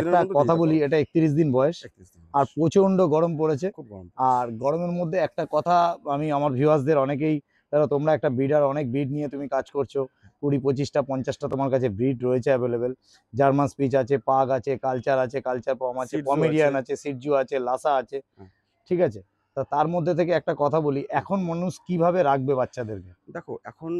একটা কথা বলি, এটা 31 দিন বয়স, আর প্রচন্ড গরম পড়েছে। আর গরমের মধ্যে একটা কথা আমি আমার ভিউয়ার্সদের অনেকেই, ধরো তোমরা একটা ব্রিডার, অনেক ব্রিড নিয়ে তুমি কাজ করছো, 20-25টা 50টা তোমার কাছে ব্রিড রয়েছে অ্যাভেলেবেল। জার্মান স্পিচ আছে, পাগ আছে, কালচার আছে, কালচার পম আছে, পমেরিয়ান আছে, সিটজু আছে, লাসা আছে। ঠিক আছে, তা তার মধ্যে থেকে একটা কথা বলি, এখন মানুষ কিভাবে রাখবে বাচ্চাদেরকে? দেখো, এখন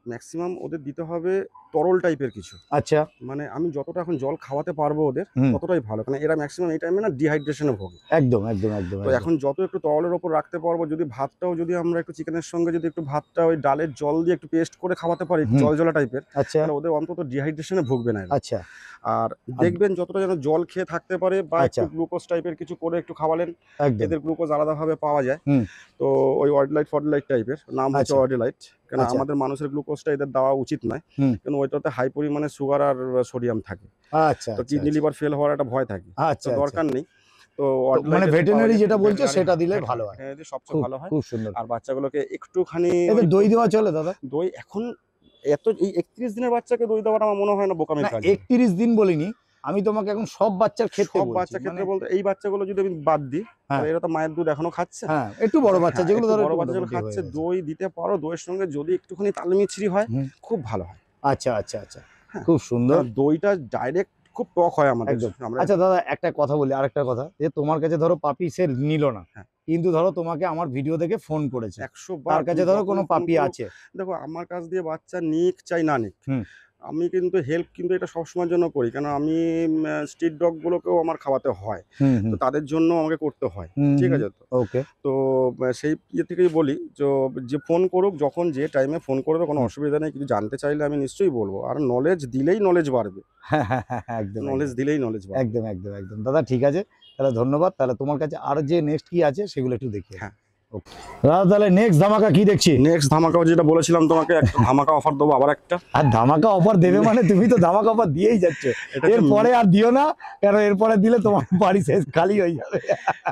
ম্যাক্সিমাম ওদের দিতে হবে তরল টাইপের কিছু। আচ্ছা, মানে আমি যতটা এখন জল খাওয়াতে পারবো ওদের ততটাই ভালো, কারণ এরা ম্যাক্সিমাম এই টাইমে না ডিহাইড্রেশনে ভোগে। একদম একদম একদম। তো এখন যত একটু তরলের ওপর রাখতে পারবো, যদি ভাতটাও যদি আমরা একটু চিকেনের সঙ্গে যদি একটু ভাতটা ওই ডালের জল দিয়ে একটু পেস্ট করে খাওয়াতে পারি, জল টাইপের, আচ্ছা, তাহলে ওদের অন্তত ডিহাইড্রেশনে ভুগবে না। আচ্ছা। আর দেখবেন যতটা যেন জল খেয়ে থাকতে পারে, বা একটু গ্লুকোজ টাইপের কিছু করে একটু খাওয়ালেন, এদের গ্লুকোজ আলাদাভাবে পাওয়া যায়। তো ওই ওয়ার্ডলাইট টাইপের নাম হচ্ছে ওয়ার্ডলাইট, কারণ আমাদের মানুষের গ্লুকোজটা এদের দেওয়া উচিত নয়, কারণ ওইটাতে হাই পরিমাণে সুগার আর সোডিয়াম থাকে। আচ্ছা, তো কিডনি লিভার ফেল হওয়ার একটা ভয় থাকে, তো দরকার নেই। তো মানে ভেটেরিনারি যেটা বলছো সেটা দিলে ভালো হয়, সবচেয়ে ভালো হয়। খুব সুন্দর। আর বাচ্চাগুলোকে একটুখানি দই দেওয়া চলে দাদা? দই এখন এত এই 31 দিনের বাচ্চাকে দই দেওয়াটা আমার মনে হয় না বোকামির কাজ। 31 দিন বলিনি আমি তোমাকে, এখন সব বাচ্চার ক্ষেত্রে বলছি। সব বাচ্চার ক্ষেত্রে বলতে এই বাচ্চাগুলো যদি আমি বাদ দিই, এরা তো মায়ের দুধ এখনো খাচ্ছে। হ্যাঁ, একটু বড় বাচ্চা যেগুলো ধরো বড় বাচ্চা যেগুলো খাচ্ছে, দই দিতে পারো, দইয়ের সঙ্গে যদি একটুখানি তাল মিছরি হয় খুব ভালো হয়। আচ্ছা আচ্ছা আচ্ছা, খুব সুন্দর। দইটা ডাইরেক্ট খুব টক হয় আমাদের। আচ্ছা দাদা একটা কথা বলি, আরেকটা কথা, যে তোমার কাছে ধরো পাপি সে নিল না, কিন্তু ধরো তোমাকে আমার ভিডিও দেখে ফোন করেছে, 100 তার কাছে ধরো কোনো পাপি আছে, দেখো আমার কাছ দিয়ে বাচ্চা নিক চাই না নিক, আমি কিন্তু হেল্প কিন্তু এটা সবসময়ের জন্য করি, কারণ আমি স্ট্রিট ডগ গুলোকেও আমার খাওয়াতে হয়, তো তাদের জন্য আমাকে করতে হয়, ঠিক আছে? তো ওকে, তো সেই ইয়ে থেকেই বলি যে ফোন করুক, যখন যে টাইমে ফোন করবে কোনো অসুবিধা নেই, কিছু জানতে চাইলে আমি নিশ্চয়ই বলবো, আর নলেজ দিলেই নলেজ বাড়বে। হ্যাঁ, একদম, নলেজ দিলেই নলেজ বাড়বে। একদম একদম একদম দাদা, ঠিক আছে, তাহলে ধন্যবাদ। তাহলে তোমার কাছে আর যে নেক্সট কি আছে সেগুলো একটু দেখি। হ্যাঁ দাদা, তাহলে নেক্সট ধামাকা কি দেখছি? নেক্সট ধামাকা যেটা বলেছিলাম তোমাকে, একটা ধামাকা অফার দেবো, আবার একটা। আর ধামাকা অফার দেবে মানে তুমি তো ধামাকা অফার দিয়েই যাচ্ছ, এরপরে আর দিও না, কারণ এরপরে দিলে তোমার বাড়ি শেষ খালি হয়ে যাবে।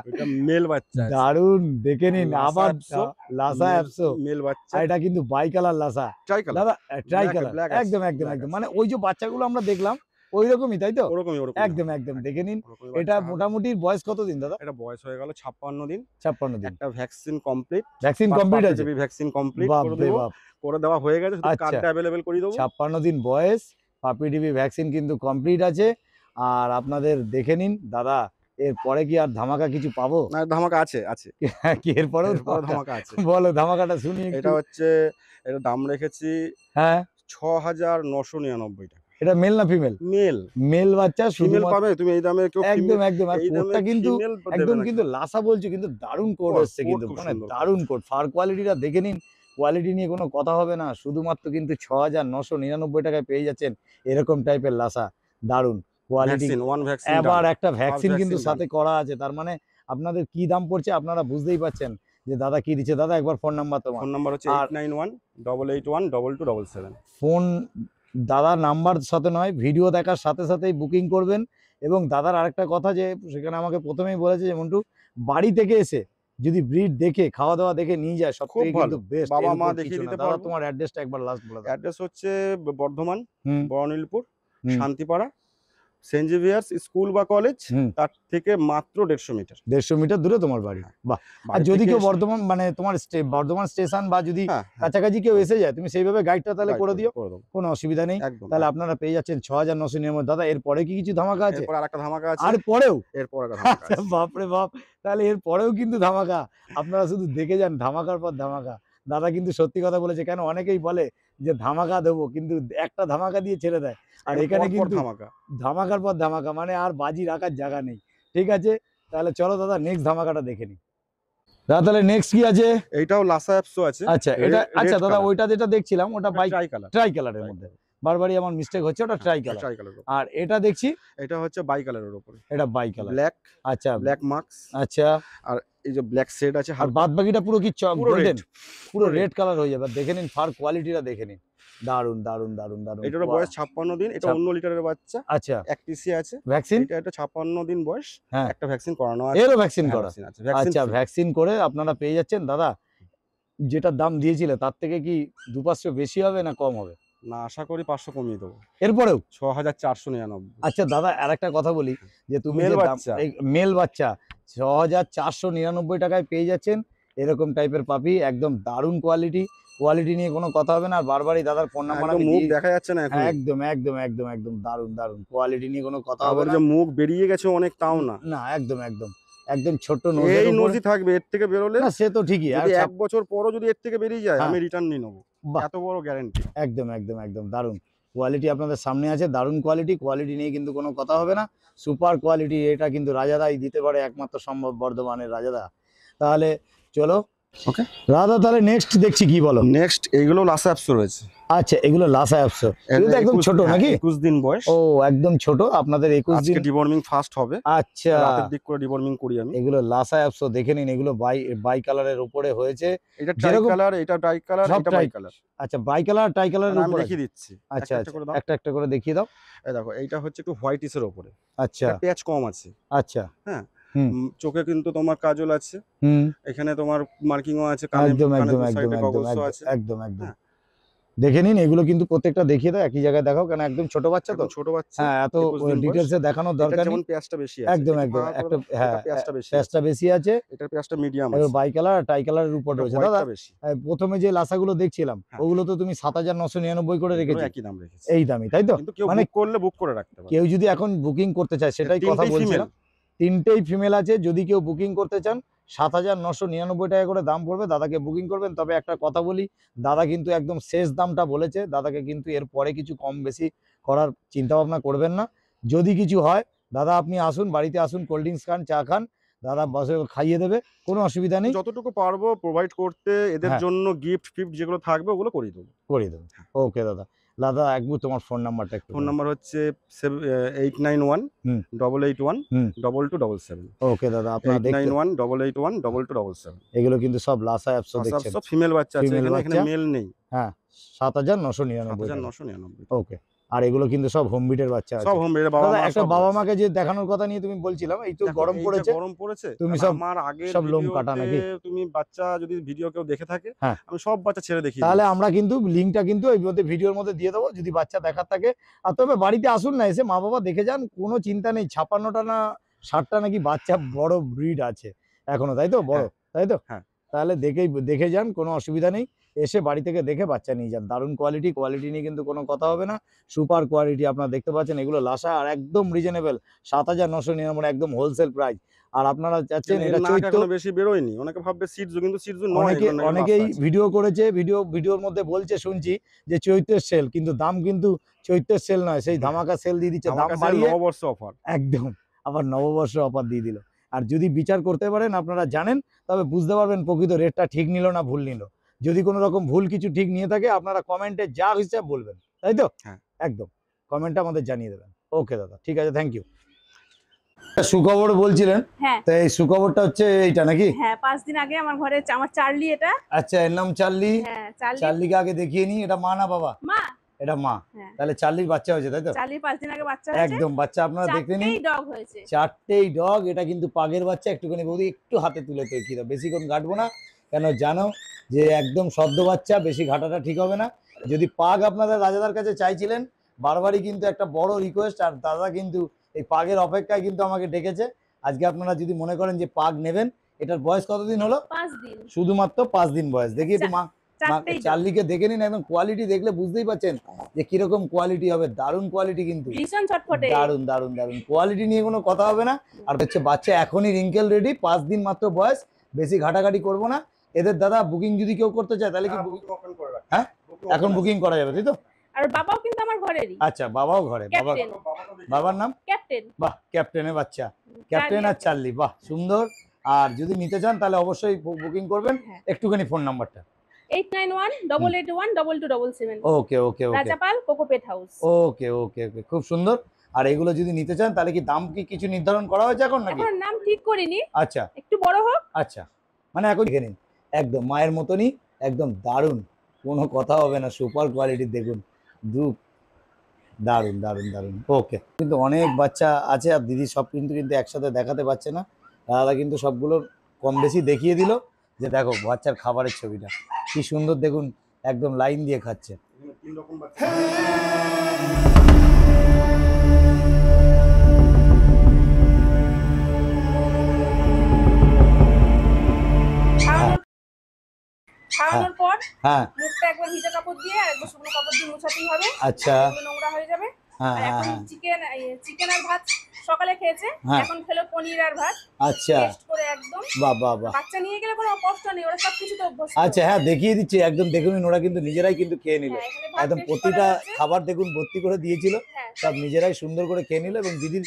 এটা মেল বাচ্চা, দারুন, দেখে নিন, আবার লাসা অ্যাপসো মেল বাচ্চা, এটা কিন্তু বাই কালার লাসা, দাদা ট্রাই কালার, একদম একদম একদম, মানে ওই যে বাচ্চাগুলো আমরা দেখলাম ওই রকমই, তাই তো? একদম একদম, দেখে নিন। এটা মোটামুটি বয়স কত দিন দাদা? এটা বয়স হয়ে গেল 56 দিন। 56 দিন, একটা ভ্যাকসিন কমপ্লিট, ভ্যাকসিন কমপ্লিট আছে, ভ্যাকসিন কমপ্লিট করে দেওয়া হয়ে গেছে, শুধু কার্ডটা अवेलेबल করে দেবো। 56 দিন বয়স, পাপি টিভি ভ্যাকসিন কিন্তু কমপ্লিট আছে। আর আপনাদের দেখে নিন দাদা, এরপরে কি আর ধামাকা কিছু পাবো? না, ধামাকা আছে, আছে কি এরপরেও ধামাকা আছে? বলো ধামাকাটা শুনি। এটা হচ্ছে, এটা দাম রেখেছি 6999 টাকা। এটা মেল না ফিমেল? মেল, মেল বাচ্চা, ফিমেল পাবে তুমি এই দামে? কেউ একদম একদম, আর কোটটা কিন্তু একদম কিন্তু লাসা বলছো, কিন্তু দারুণ কোট এসেছে, কিন্তু মানে দারুণ কোট, ফার কোয়ালিটিটা দেখে নিন, কোয়ালিটি নিয়ে কোনো কথা হবে না, শুধুমাত্র কিন্তু 6999 টাকায় পেয়ে যাচ্ছেন এরকম টাইপের লাসা, দারুণ কোয়ালিটি। এবার একটা ভ্যাকসিন কিন্তু সাথে করা আছে, তার মানে আপনাদের কি দাম পড়ছে আপনারা বুঝতেই পারছেন যে দাদা কি দিচ্ছে। দাদা একবার ফোন নাম্বার, তোমার ফোন নাম্বার হচ্ছে 8918812277। ফোন দাদার নাম্বার সাথে নয়, ভিডিও দেখার সাথে সাথেই বুকিং করবেন। এবং দাদার আরেকটা কথা, যে সেখানে আমাকে প্রথমেই বলেছে যে মন্টু, বাড়ি থেকে এসে যদি ব্রিড দেখে খাওয়া দাওয়া দেখে নিয়ে যায়, সবথেকে কিন্তু বেস্ট, বাবা মা দেখিয়ে দিতে পারবো। তোমার অ্যাড্রেসটা একবার লাস্ট বলে দাও। অ্যাড্রেস হচ্ছে Bardhaman, Baranilpur, Shantipara, Saint Xavier's school বা কলেজ, তার থেকে মাত্র 150 মিটার। 150 মিটার দূরে তোমার বাড়ি। বাহ, আর যদি কেউ বর্ধমান, মানে তোমার বর্ধমান স্টেশন বা যদি কাছাকাছি কেউ এসে যায়, তুমি সেইভাবে গাইডটা তাহলে করে দিও, কোনো অসুবিধা নেই। তাহলে আপনারা পেয়ে যাচ্ছেন 6999। দাদা এরপরে কি কিছু ধামাকা আছে? এরপর আরেকটা ধামাকা আছে। আর পরেও? এরপর একটা ধামাকা আছে। বাপরে বাপ, তাহলে এরপরেও কিন্তু ধামাকা, আপনারা শুধু দেখে যান, ধামাকার পর ধামাকা। দাদা কিন্তু সত্যি কথা বলেছে, কেন অনেকেই বলে যে ধামাকা দেবো, কিন্তু একটা ধামাকা দিয়ে ছেড়ে দেয়, আর এখানে কিন্তু ধামাকার পর ধামাকা, মানে আর বাজি রাখার জায়গা নেই। ঠিক আছে, তাহলে চলো দাদা নেক্সট ধামাকাটা দেখে নিই। দাদা তাহলে নেক্সট কি আছে? এইটাও লাসা অ্যাপসো আছে। আচ্ছা, এটা আচ্ছা দাদা, ওইটা যেটা দেখছিলাম ওটা ট্রাই কালারের মধ্যে, বারবারই আমার মিস্টেক হচ্ছে, ওটা ট্রাই কালার। আর এটা দেখছি, এটা হচ্ছে বাই কালারের উপরে, এটা বাই কালার, ব্ল্যাক। আচ্ছা, ব্ল্যাক মার্কস। আচ্ছা, আর এই যে ব্ল্যাক শেড আছে, আর বাদ বাকিটা পুরো কি গোল্ডেন, পুরো রেড কালার হয়ে যাবে। দেখে নিন ফার কোয়ালিটিটা, দেখে নিন, দারুন দারুন দারুন দারুন। এটার বয়স 56 দিন, এটা 19 লিটারের বাচ্চা। আচ্ছা, এক পিসি আছে ভ্যাকসিন, এটা 56 দিন বয়স, একটা ভ্যাকসিন করানো আছে। এরও ভ্যাকসিন করা আছে? আচ্ছা, ভ্যাকসিন করে আপনারা পেয়ে যাচ্ছেন। দাদা যেটা দাম দিয়েছিলে তার থেকে কি 2-500 বেশি হবে না কম হবে? না, আশা করি 500 কমিয়ে দেবো। এরপরেও 6499। আচ্ছা দাদা, আরেকটা কথা বলি, যে তুমি মেল বাচ্চা 6499 টাকায় পেয়ে যাচ্ছেন এরকম টাইপের পাপি, একদম দারুণ কোয়ালিটি, কোয়ালিটি নিয়ে কোনো কথা হবে না। বারবারই দাদার ফোন নাম্বার, আমি মুখ দেখা যাচ্ছে না এখন, একদম একদম একদম একদম দারুণ দারুণ কোয়ালিটি নিয়ে কোনো কথা হবে না। যে মুখ বেরিয়ে গেছে অনেক, তাও না, না একদম একদম একদম ছোট এই নজি থাকবে, এর থেকে বেরোলে না সে তো ঠিকই, যদি 1 বছর পরও যদি এর থেকে বেরিয়ে যায়, আমি রিটার্ন নিয়ে নেবো, এত বড় গ্যারান্টি। একদম একদম একদম দারুণ কোয়ালিটি আপনাদের সামনে আছে, দারুণ কোয়ালিটি, কোয়ালিটি নিয়ে কিন্তু কোনো কথা হবে না, সুপার কোয়ালিটি। এটা কিন্তু রাজাদাই দিতে পারে, একমাত্র সম্ভব বর্ধমানের রাজাদা। তাহলে চলো ওকে রাজা, তাহলে নেক্সট দেখছি, কি বলো? নেক্সট এইগুলো লাসা অ্যাপসো রয়েছে। আচ্ছা, এগুলো লাসা অ্যাপসো, এগুলো একদম ছোট নাকি? 21 দিন বয়স। ও একদম ছোট, আপনাদের 21 দিন। আজকে ডিবর্মিং ফাস্ট হবে। আচ্ছা, রাতের দিক করে ডিবর্মিং করি আমি। এগুলো লাসা অ্যাপসো, দেখে নিন, এগুলো বাই কালারের উপরে হয়েছে। এটা ট্রাই কালার, এটা ডাই কালার, এটা বাই কালার। আচ্ছা, বাই কালার ট্রাই কালারের উপরে আমি দেখিয়ে দিচ্ছি। আচ্ছা, একটা একটা করে দেখিয়ে দাও। এই দেখো, এইটা হচ্ছে একটু হোয়াইটিসের উপরে। আচ্ছা, প্যাচ কম আছে। আচ্ছা, হ্যাঁ, চোখে কিন্তু তোমার কাজল আছে, এখানে তোমার মার্কিংও আছে, একদম একদম একদম একদম একদম একদম। দেখে নিন, এগুলো কিন্তু প্রত্যেকটা দেখিয়ে দাও, একই জায়গায় দেখাও, কারণ একদম ছোট বাচ্চা তো। ছোট বাচ্চা, হ্যাঁ, এত ডিটেলসে দেখানোর দরকার নেই। যেমন পেঁয়াজটা বেশি আছে, একদম একদম, একটা হ্যাঁ পেঁয়াজটা বেশি আছে, এটার পেঁয়াজটা মিডিয়াম আছে, বাই কালার আর টাই কালারের উপর রয়েছে। দাদা প্রথমে যে লাসাগুলো দেখছিলাম ওগুলো তো তুমি ৭,৯৯৯ করে রেখেছো, একই দাম রেখেছি, এই দামই, তাই তো? মানে করলে বুক করে রাখতে পারে, কেউ যদি এখন বুকিং করতে চায়, সেটাই কথা বলছিলাম, 3টেই ফিমেল আছে, যদি কেউ বুকিং করতে চান ৭,৯৯৯ টাকা করে দাম পড়বে, দাদাকে বুকিং করবেন। তবে একটা কথা বলি, দাদা কিন্তু একদম শেষ দামটা বলেছে, দাদাকে কিন্তু এর পরে কিছু কম বেশি করার চিন্তা ভাবনা করবেন না। যদি কিছু হয় দাদা আপনি আসুন, বাড়িতে আসুন, কোল্ড ড্রিঙ্কস খান, চা খান, দাদা বসে খাইয়ে দেবে, কোনো অসুবিধা নেই। যতটুকু পারবো প্রোভাইড করতে, এদের জন্য গিফট ফিফট যেগুলো থাকবে ওগুলো করিয়ে দেবো। ওকে দাদা। দাদা একবার তোমার ফোন নাম্বারটা একটু। ফোন নাম্বার হচ্ছে 891-881-2277। ওকে দাদা, আপনারা 891-881-2277। এগুলো কিন্তু সব লাসা অ্যাপস দেখছেন, সব ফিমেল বাচ্চা আছে, এখানে মেল নেই। হ্যাঁ, ৭,৯৯৯। ওকে, আর এগুলো কিন্তু সব হোম ব্রিডের বাচ্চা আছে, সব হোম ব্রিডের। বাবা মা, একটা বাবা মাকে যে দেখানোর কথা নিয়ে তুমি বলছিলাম, এই তো গরম পড়েছে, তুমি সব আমার আগে সব লোম কাটা নাকি? তুমি বাচ্চা যদি ভিডিও কেউ দেখে থাকে, আমি সব বাচ্চা ছেড়ে দেখি, তাহলে আমরা কিন্তু লিংকটা কিন্তু এই মধ্যে ভিডিওর মধ্যে দিয়ে দেবো, যদি বাচ্চা দেখার থাকে। আর তবে বাড়িতে আসুন না, এসে মা বাবা দেখে যান, কোনো চিন্তা নেই। ৫৬টা না ৬০টা নাকি বাচ্চা বড় ব্রিড আছে এখনো, তাই তো? বড়, তাই তো? হ্যাঁ, তাহলে দেখে যান, কোনো অসুবিধা নেই। এসে বাড়ি থেকে দেখে বাচ্চা নিয়ে যান, দারুণ কোয়ালিটি নিয়ে কিন্তু কোনো কথা হবে না, সুপার কোয়ালিটি আপনারা দেখতে পাচ্ছেন। এগুলো লাসা আর একদম রিজনেবল, ৭,৯৯৯, একদম হোলসেল প্রাইস। আর আপনারা চাচ্ছেন এটা চৈত্র, বেশি বেরোয়নি, অনেকে ভাববে সিডজু, কিন্তু সিডজু নয়। অনেকেই ভিডিও করেছে, ভিডিওর মধ্যে বলছে, শুনছি যে চৈত্রের সেল, কিন্তু দাম কিন্তু চৈত্রের সেল নয়, সেই ধামাকা সেল দিয়ে দিচ্ছে, দাম বাড়িয়ে নববর্ষ অফার, একদম আবার নববর্ষ অফার দিয়ে দিল। আর যদি বিচার করতে পারেন, আপনারা জানেন, তবে বুঝতে পারবেন প্রকৃত রেটটা ঠিক নিল না ভুল নিল। যদি কোনো রকম ভুল কিছু ঠিক নিয়ে থাকে, আপনারা কমেন্টে যা হিসাব বলবেন, তাই তো? হ্যাঁ, একদম কমেন্টে আমাদের জানিয়ে দেবেন। ওকে দাদা, ঠিক আছে, থ্যাংক ইউ। সুখবর বলছিলেন, তো এই সুখবরটা হচ্ছে এইটা নাকি? হ্যাঁ, 5 দিন আগে আমার ঘরে আমার চার্লি, এটা আচ্ছা, এর নাম চার্লি। হ্যাঁ, চার্লিকে আগে দেখিয়ে নি। এটা মা না বাবা? মা। এটা মা। তাহলে চার্লির বাচ্চা হয়েছে, তাই তো? চার্লির 5 দিন আগে বাচ্চা হয়েছে, একদম বাচ্চা আপনারা দেখে নিন, 4টেই ডগ হয়েছে, 4টেই ডগ। এটা কিন্তু পাগের বাচ্চা। একটুখানি বৌদি একটু হাতে তুলে তৈরি দাও, বেশিক্ষণ ঘাটবো না, কেন জানো যে একদম সদ্য বাচ্চা, বেশি ঘাটাটা ঠিক হবে না। যদি পাগ আপনাদের রাজাদার কাছে চাইছিলেন, বারবারই কিন্তু একটা বড় রিকোয়েস্ট, আর দাদা কিন্তু এই পাগের অপেক্ষায় কিন্তু আমাকে ডেকেছে। আজকে আপনারা যদি মনে করেন যে পাগ নেবেন, এটার বয়স কতদিন হলো? 5 দিন, শুধুমাত্র 5 দিন বয়স। দেখি একটু মা চার্লিকে দেখে নিন, একদম কোয়ালিটি দেখলে বুঝতেই পারছেন যে কিরকম কোয়ালিটি হবে। দারুণ কোয়ালিটি, কিন্তু ভীষণ চটপটে, দারুণ দারুণ দারুণ কোয়ালিটি নিয়ে কোনো কথা হবে না। আর হচ্ছে বাচ্চা এখনই রিঙ্কেল রেডি, 5 দিন মাত্র বয়স, বেশি ঘাটাঘাটি করবো না। এদের দাদা বুকিং যদি কেউ করতে চায়, তাহলে কি হ্যাঁ এখন বুকিং করা যাবে, তাই তো? আর বাবাও কিন্তু আমার ঘরেরই। আচ্ছা, বাবাও ঘরে। বাবার নাম ক্যাপ্টেন। বাহ, ক্যাপ্টেনের বাচ্চা, ক্যাপ্টেন আর চার্লি, বাহ সুন্দর। আর যদি নিতে চান তাহলে অবশ্যই বুকিং করবেন। একটুখানি ফোন নাম্বারটা। 891-881-2277। ওকে ওকে ওকে, রাজাপাল কোকোপেট হাউস। ওকে ওকে ওকে, খুব সুন্দর। আর এগুলো যদি নিতে চান তাহলে কি দাম কি কিছু নির্ধারণ করা হয়েছে এখন নাকি? এখন নাম ঠিক করিনি, আচ্ছা, একটু বড় হোক। আচ্ছা, মানে এখন দেখে নিন, একদম মায়ের মতনই, একদম দারুণ, কোনো কথা হবে না, সুপার কোয়ালিটির। দেখুন দারুণ দারুণ দারুণ। ওকে, কিন্তু অনেক বাচ্চা আছে, আর দিদি সব কিন্তু একসাথে দেখাতে পারছে না। দাদা কিন্তু সবগুলো কম বেশি দেখিয়ে দিল। যে দেখো বাচ্চার খাবারের ছবিটা কি সুন্দর, দেখুন একদম লাইন দিয়ে খাচ্ছে। খাওয়ানোর পর হ্যাঁ, মুখটা একবার ভিজা কাপড় দিয়ে আর একবার শুকনো কাপড় দিয়ে মুছাতেই হবে। আচ্ছা, নোংরা হয়ে যাবে। হ্যাঁ আর হ্যাঁ এখন হ্যাঁ, চিকেন আর ভাত সকালে খেয়েছে, এখন খেলো পনির আর ভাত। আচ্ছা, টেস্ট করে একদম বাহ বাহ বাহ। বাচ্চা নিয়ে গেলে কোনো কষ্ট নেই, ওরা সবকিছুতে অভ্যস্ত। আচ্ছা, হ্যাঁ দেখিয়ে দিচ্ছি, একদম দেখুন ওরা কিন্তু নিজেরাই কিন্তু খেয়ে নিল। একদম প্রতিটা খাবার দেখুন ভর্তি করে দিয়েছিল, সব নিজেরাই সুন্দর করে খেয়ে নিল। এবং দিদির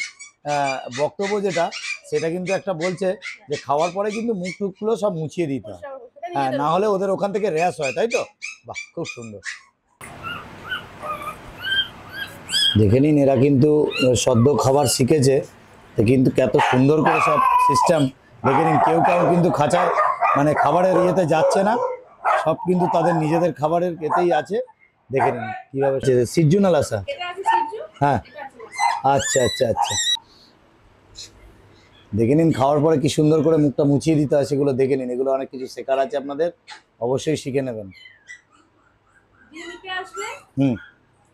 বক্তব্য যেটা, সেটা কিন্তু একটা বলছে যে খাওয়ার পরে কিন্তু মুখ টুকগুলো সব মুছিয়ে দিতে হয়, হ্যাঁ, না হলে ওদের ওখান থেকে র্যাশ হয়, তাই তো? বাহ, খুব সুন্দর। দেখে নিন, এরা কিন্তু সদ্য খাবার শিখেছে, কিন্তু কত সুন্দর করে সব সিস্টেম। দেখে নিন, কেউ কিন্তু খাঁচায় মানে খাবারের ইয়েতে যাচ্ছে না, সব কিন্তু তাদের নিজেদের খাবারের এতেই আছে। দেখে নিন কিভাবে সিজুনাল আসা। হ্যাঁ, আচ্ছা আচ্ছা আচ্ছা, দেখে নিন খাওয়ার পরে কি সুন্দর করে মুখটা মুছিয়ে দিতে হয়, সেগুলো দেখে নিন। এগুলো অনেক কিছু শেখার আছে আপনাদের, অবশ্যই শিখে নেবেন। দিয়ে নিতে আসবে, হুম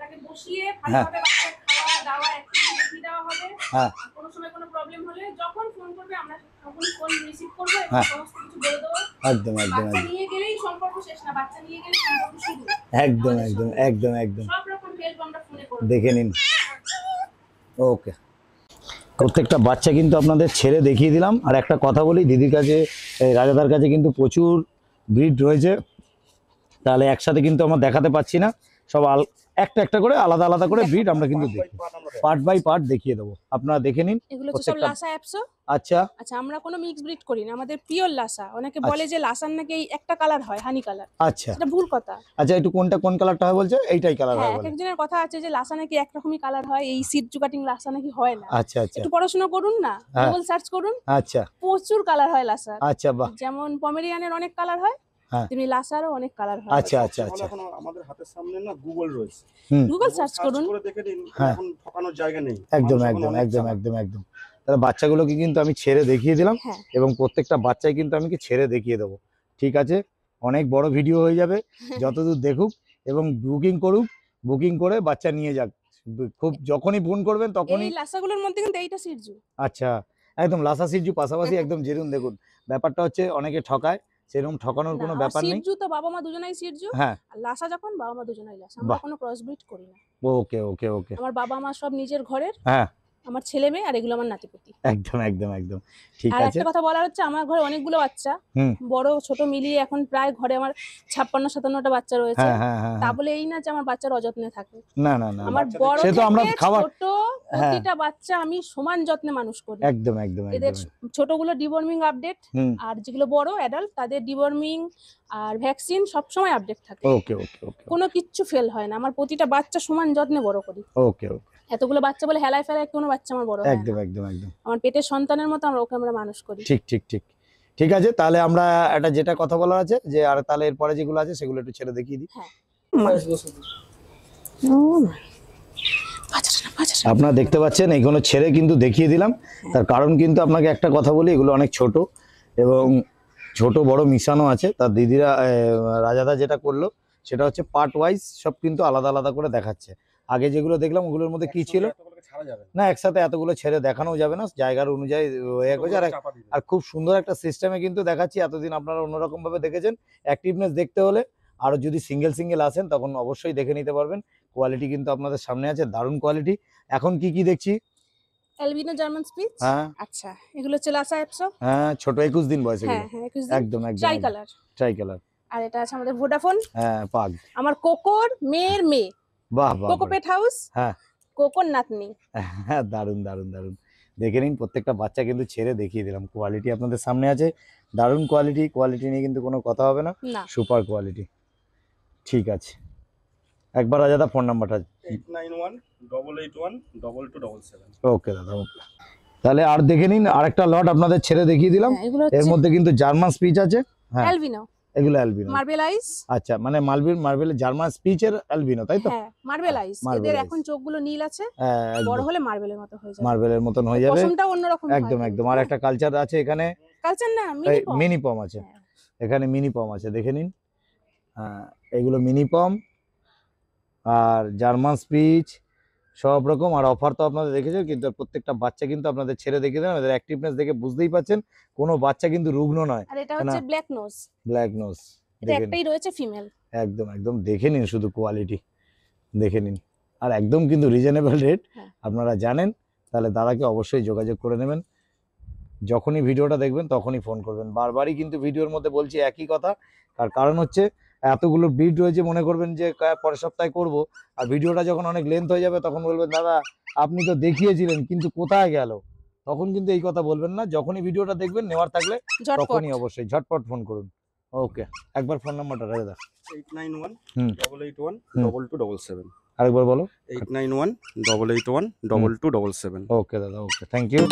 তাকে বসিয়ে ভালোভাবে বাচ্চার খাওয়া দাওয়া অ্যাক্টিভিটি দিয়ে দেওয়া হবে। হ্যাঁ কোনো সময় কোনো প্রবলেম হলে যখন ফোন করবে আমরা তখন ফোন রিসিভ করবো এবং হ্যাঁ। সমস্ত কিছু বলে দেবো। একদম একদম বাচ্চা একদম নিয়ে গেলেই সম্পর্ক শেষ না, বাচ্চা নিয়ে গেলে সম্পর্ক শুরু। একদম আমাদের একদম সঙ্গে একদম একদম সব রকম হেল্প আমরা ফোনে করবো। দেখে নিন। ওকে, প্রত্যেকটা বাচ্চা কিন্তু আপনাদের ছেড়ে দেখিয়ে দিলাম। আর একটা কথা বলি, দিদির কাছে এই রাজাদার কাছে কিন্তু প্রচুর ব্রিড রয়েছে, তাহলে একসাথে কিন্তু আমরা দেখাতে পাচ্ছি না, সব একটা একটা করে আলাদা আলাদা করে ব্রিড আমরা কিন্তু দেখি, পার্ট বাই পার্ট দেখিয়ে দেবো, আপনারা দেখে নিন। এগুলো হচ্ছে সব প্রত্যেকটা লাসা অ্যাপসো। আচ্ছা আচ্ছা, আমরা কোনো মিক্স ব্রিড করি না, আমাদের পিওর লাসা। অনেকে বলে যে লাসার নাকি এই একটা কালার হয়, হানি কালার। আচ্ছা এটা ভুল কথা। আচ্ছা, একটু কোন কালারটা হয় বলছে? এইটাই কালার হ্যাঁ, হয় এক বলে। একজনের কথা আছে যে লাসা নাকি একরকমই কালার হয়, এই সিডজু কাটিং লাসা নাকি হয় না। আচ্ছা আচ্ছা একটু পড়াশোনা করুন না, হ্যাঁ। গুগল সার্চ করুন, আচ্ছা প্রচুর কালার হয় লাসার। আচ্ছা বাহ, যেমন পমেরিয়ানের অনেক কালার হয়, হ্যাঁ। তেমনি লাসারও অনেক কালার হয়। আচ্ছা আচ্ছা সবচেয়ে ভালো আচ্ছা এখন আমাদের হাতের সামনে না গুগল রয়েছে, গুগল সার্চ করুন। করে দেখে নিন, হ্যাঁ। এখন ঠকানোর জায়গা নেই। একদম মানুষ এখন একদম অনেক একদম চালাক। একদম একদম। তাহলে বাচ্চাগুলোকে কিন্তু আমি ছেড়ে দেখিয়ে দিলাম, হ্যাঁ। এবং প্রত্যেকটা বাচ্চাই কিন্তু আমি কি ছেড়ে দেখিয়ে দেবো। ঠিক আছে, অনেক বড় ভিডিও হয়ে যাবে, যতদূর দেখুক এবং বুকিং করুক, বুকিং করে বাচ্চা নিয়ে যাক, খুব যখনই ফোন করবেন তখনই। এই লাসাগুলোর মধ্যে কিন্তু এইটা সিডজু। আচ্ছা, একদম লাসা সিজু পাশাপাশি একদম জেরুন। দেখুন ব্যাপারটা হচ্ছে অনেকে ঠকায়, সেরকম ঠকানোর কোনো ব্যাপার নেই। সিডজু তো বাবা মা দুজনাই সিডজু, হ্যাঁ, আর লাসা যখন বাবা মা দুজনাই লাসা। আমরা বাহ। কোনো ক্রস ব্রিড করি না। ওকে ওকে ওকে, আমার বাবা মা সব নিজের ঘরের, হ্যাঁ আমার ছেলে মেয়ে, আর এগুলো আমার নাতিপুতি। একদম একদম একদম ঠিক আর আছে। একটা কথা বলার হচ্ছে, আমার ঘরে অনেকগুলো বাচ্চা, হুম বড় ছোট মিলিয়ে এখন প্রায় ঘরে আমার 56-57টা বাচ্চা রয়েছে। হ্যাঁ হ্যাঁ হ্যাঁ তা হ্যাঁ। বলে এই না যে আমার বাচ্চার অযত্নে থাকে। না না না, আমার বাচ্চাদের- বড় সে তো আমরা থেকে খাবার- ছোট প্রতিটা বাচ্চা আমি সমান যত্নে মানুষ করি। একদম একদম এদের একদম। ছোটগুলো ডিওয়ার্মিং আপডেট, হুম আর যেগুলো বড় অ্যাডাল্ট তাদের ডিওয়ার্মিং আর ভ্যাকসিন সবসময় আপডেট থাকে। ওকে ওকে ওকে কোনো কিচ্ছু ফেল হয় না, আমার প্রতিটা বাচ্চা সমান যত্নে বড় করি। ওকে ওকে, এতগুলো বাচ্চা বলে হেলায় ফেলায় কোনো বাচ্চা আমার বড় হয় একদম না। একদম একদম আমার পেটের সন্তানের মতো আমরা ওকে মানুষ করি। ঠিক ঠিক ঠিক। ঠিক আছে, তাহলে আমরা একটা যেটা কথা বলার আছে যে, আর তাহলে এরপরে যেগুলো আছে সেগুলো একটু ছেড়ে দেখিয়ে দিই। হ্যাঁ। আপনারা দেখতে পাচ্ছেন এইগুলো ছেড়ে কিন্তু দেখিয়ে দিলাম। তার কারণ কিন্তু আপনাকে একটা কথা বলি, এগুলো অনেক ছোট এবং ছোট বড় মিশানো আছে। তার দিদিরা রাজাদা যেটা করলো সেটা হচ্ছে পার্ট ওয়াইজ সব কিন্তু আলাদা আলাদা করে দেখাচ্ছে। আগে যেগুলো দেখলাম ওগুলোর মধ্যে কি ছিল এতগুলোকে ছাড়া যাবে না। না, একসাথে এতগুলো ছেড়ে দেখানো যাবে না, জায়গার অনুযায়ী হয়ে গেছে। আর চাপা দিলে। আর খুব সুন্দর একটা সিস্টেমে কিন্তু দেখাচ্ছি। এতদিন আপনারা অন্যরকম ভাবে দেখেছেন। অ্যাক্টিভনেস দেখতে হলে আরো যদি সিঙ্গেল সিঙ্গেল আসেন তখন অবশ্যই দেখে নিতে পারবেন। কোয়ালিটি কিন্তু আপনাদের সামনে আছে, দারুণ কোয়ালিটি। এখন কি কি দেখছি? Albino German speech. হ্যাঁ আচ্ছা, এগুলো হচ্ছে লাসা অ্যাপসো। হ্যাঁ, ছোট 21 দিন বয়স হ্যাঁ এগুলো। হ্যাঁ, 21 দিন। একদম একদম ট্রাই কালার। Tricolour. আর এটা আছে আমাদের ভোডাফোন। হ্যাঁ, পাগ। আমার কোকোর মেয়ের মেয়ে, বাহ বাহ কোকো বাহ। Pet house. হ্যাঁ কোকোর নাতনি। হ্যাঁ, দারুণ দারুণ দারুণ। দেখে নিন, প্রত্যেকটা বাচ্চা কিন্তু ছেড়ে দেখিয়ে দিলাম। কোয়ালিটি আপনাদের সামনে আছে, দারুণ কোয়ালিটি। কোয়ালিটি নিয়ে কিন্তু কোনো কথা হবে না, না। Super quality. ঠিক আছে, একবার রাজাদা ফোন নাম্বারটা। 8918812277। ওকে দাদা, ওকে। তাহলে আর দেখে নিন, আরেকটা লট আপনাদের ছেড়ে দেখিয়ে দিলাম। হ্যাঁ, এগুলো এর হচ্ছে মধ্যে কিন্তু জার্মান স্পিচ আছে। হ্যাঁ, অ্যালবিনো, এগুলো অ্যালবিনো। মার্বেল আইস। আচ্ছা, মানে মার্বেল জার্মান স্পিচের অ্যালবিনো, তাই তো? হ্যাঁ, মার্বেল আইস। Marble এদের eyes। এখন চোখগুলো নীল আছে, হ্যাঁ, বড় একদম হলে মার্বেলের মতো হয়ে যাবে। মার্বেলের মতন হয়ে যাবে। পশমটাও অন্যরকম হয়। একদম একদম। আর একটা কালচার আছে এখানে, কালচার না, মিনি পম। মিনি পম আছে। হ্যাঁ। এখানে মিনি পম আছে, দেখে নিন। এগুলো মিনি পম আর জার্মান স্পিচ সব রকম। আর অফার তো আপনাদের দেখেছেন, কিন্তু প্রত্যেকটা বাচ্চা কিন্তু আপনাদের ছেড়ে দেখে দেন। এদের অ্যাক্টিভনেস দেখে বুঝতেই পাচ্ছেন কোনো বাচ্চা কিন্তু রুগ্ন নয়। আর এটা হচ্ছে ব্ল্যাক নোজ। ব্ল্যাক নোজ, এটা একটাই রয়েছে ফিমেল। একদম একদম। দেখে নিন শুধু কোয়ালিটি, দেখে নিন। আর একদম কিন্তু রিজনেবল রেট, হ্যাঁ। আপনারা জানেন। তাহলে দাদাকে অবশ্যই যোগাযোগ করে নেবেন। যখনই ভিডিওটা দেখবেন তখনই ফোন করবেন। বারবারই কিন্তু ভিডিওর মধ্যে বলছি একই কথা, তার কারণ হচ্ছে এতগুলো ব্রিড রয়েছে, মনে করবেন যে পরের সপ্তাহে করব, আর ভিডিওটা যখন অনেক লেন্থ হয়ে যাবে তখন বলবেন দাদা আপনি তো দেখিয়েছিলেন কিন্তু কোথায় গেল। তখন কিন্তু এই কথা বলবেন না। যখনই ভিডিওটা দেখবেন, নেওয়ার থাকলে ঝটপট। তখনই অবশ্যই ঝটপট ফোন করুন। ওকে, একবার ফোন নাম্বারটা রাজা দা। 8918812277। আরেকবার বলো। 8918812277। ওকে দাদা, ওকে, থ্যাংক ইউ।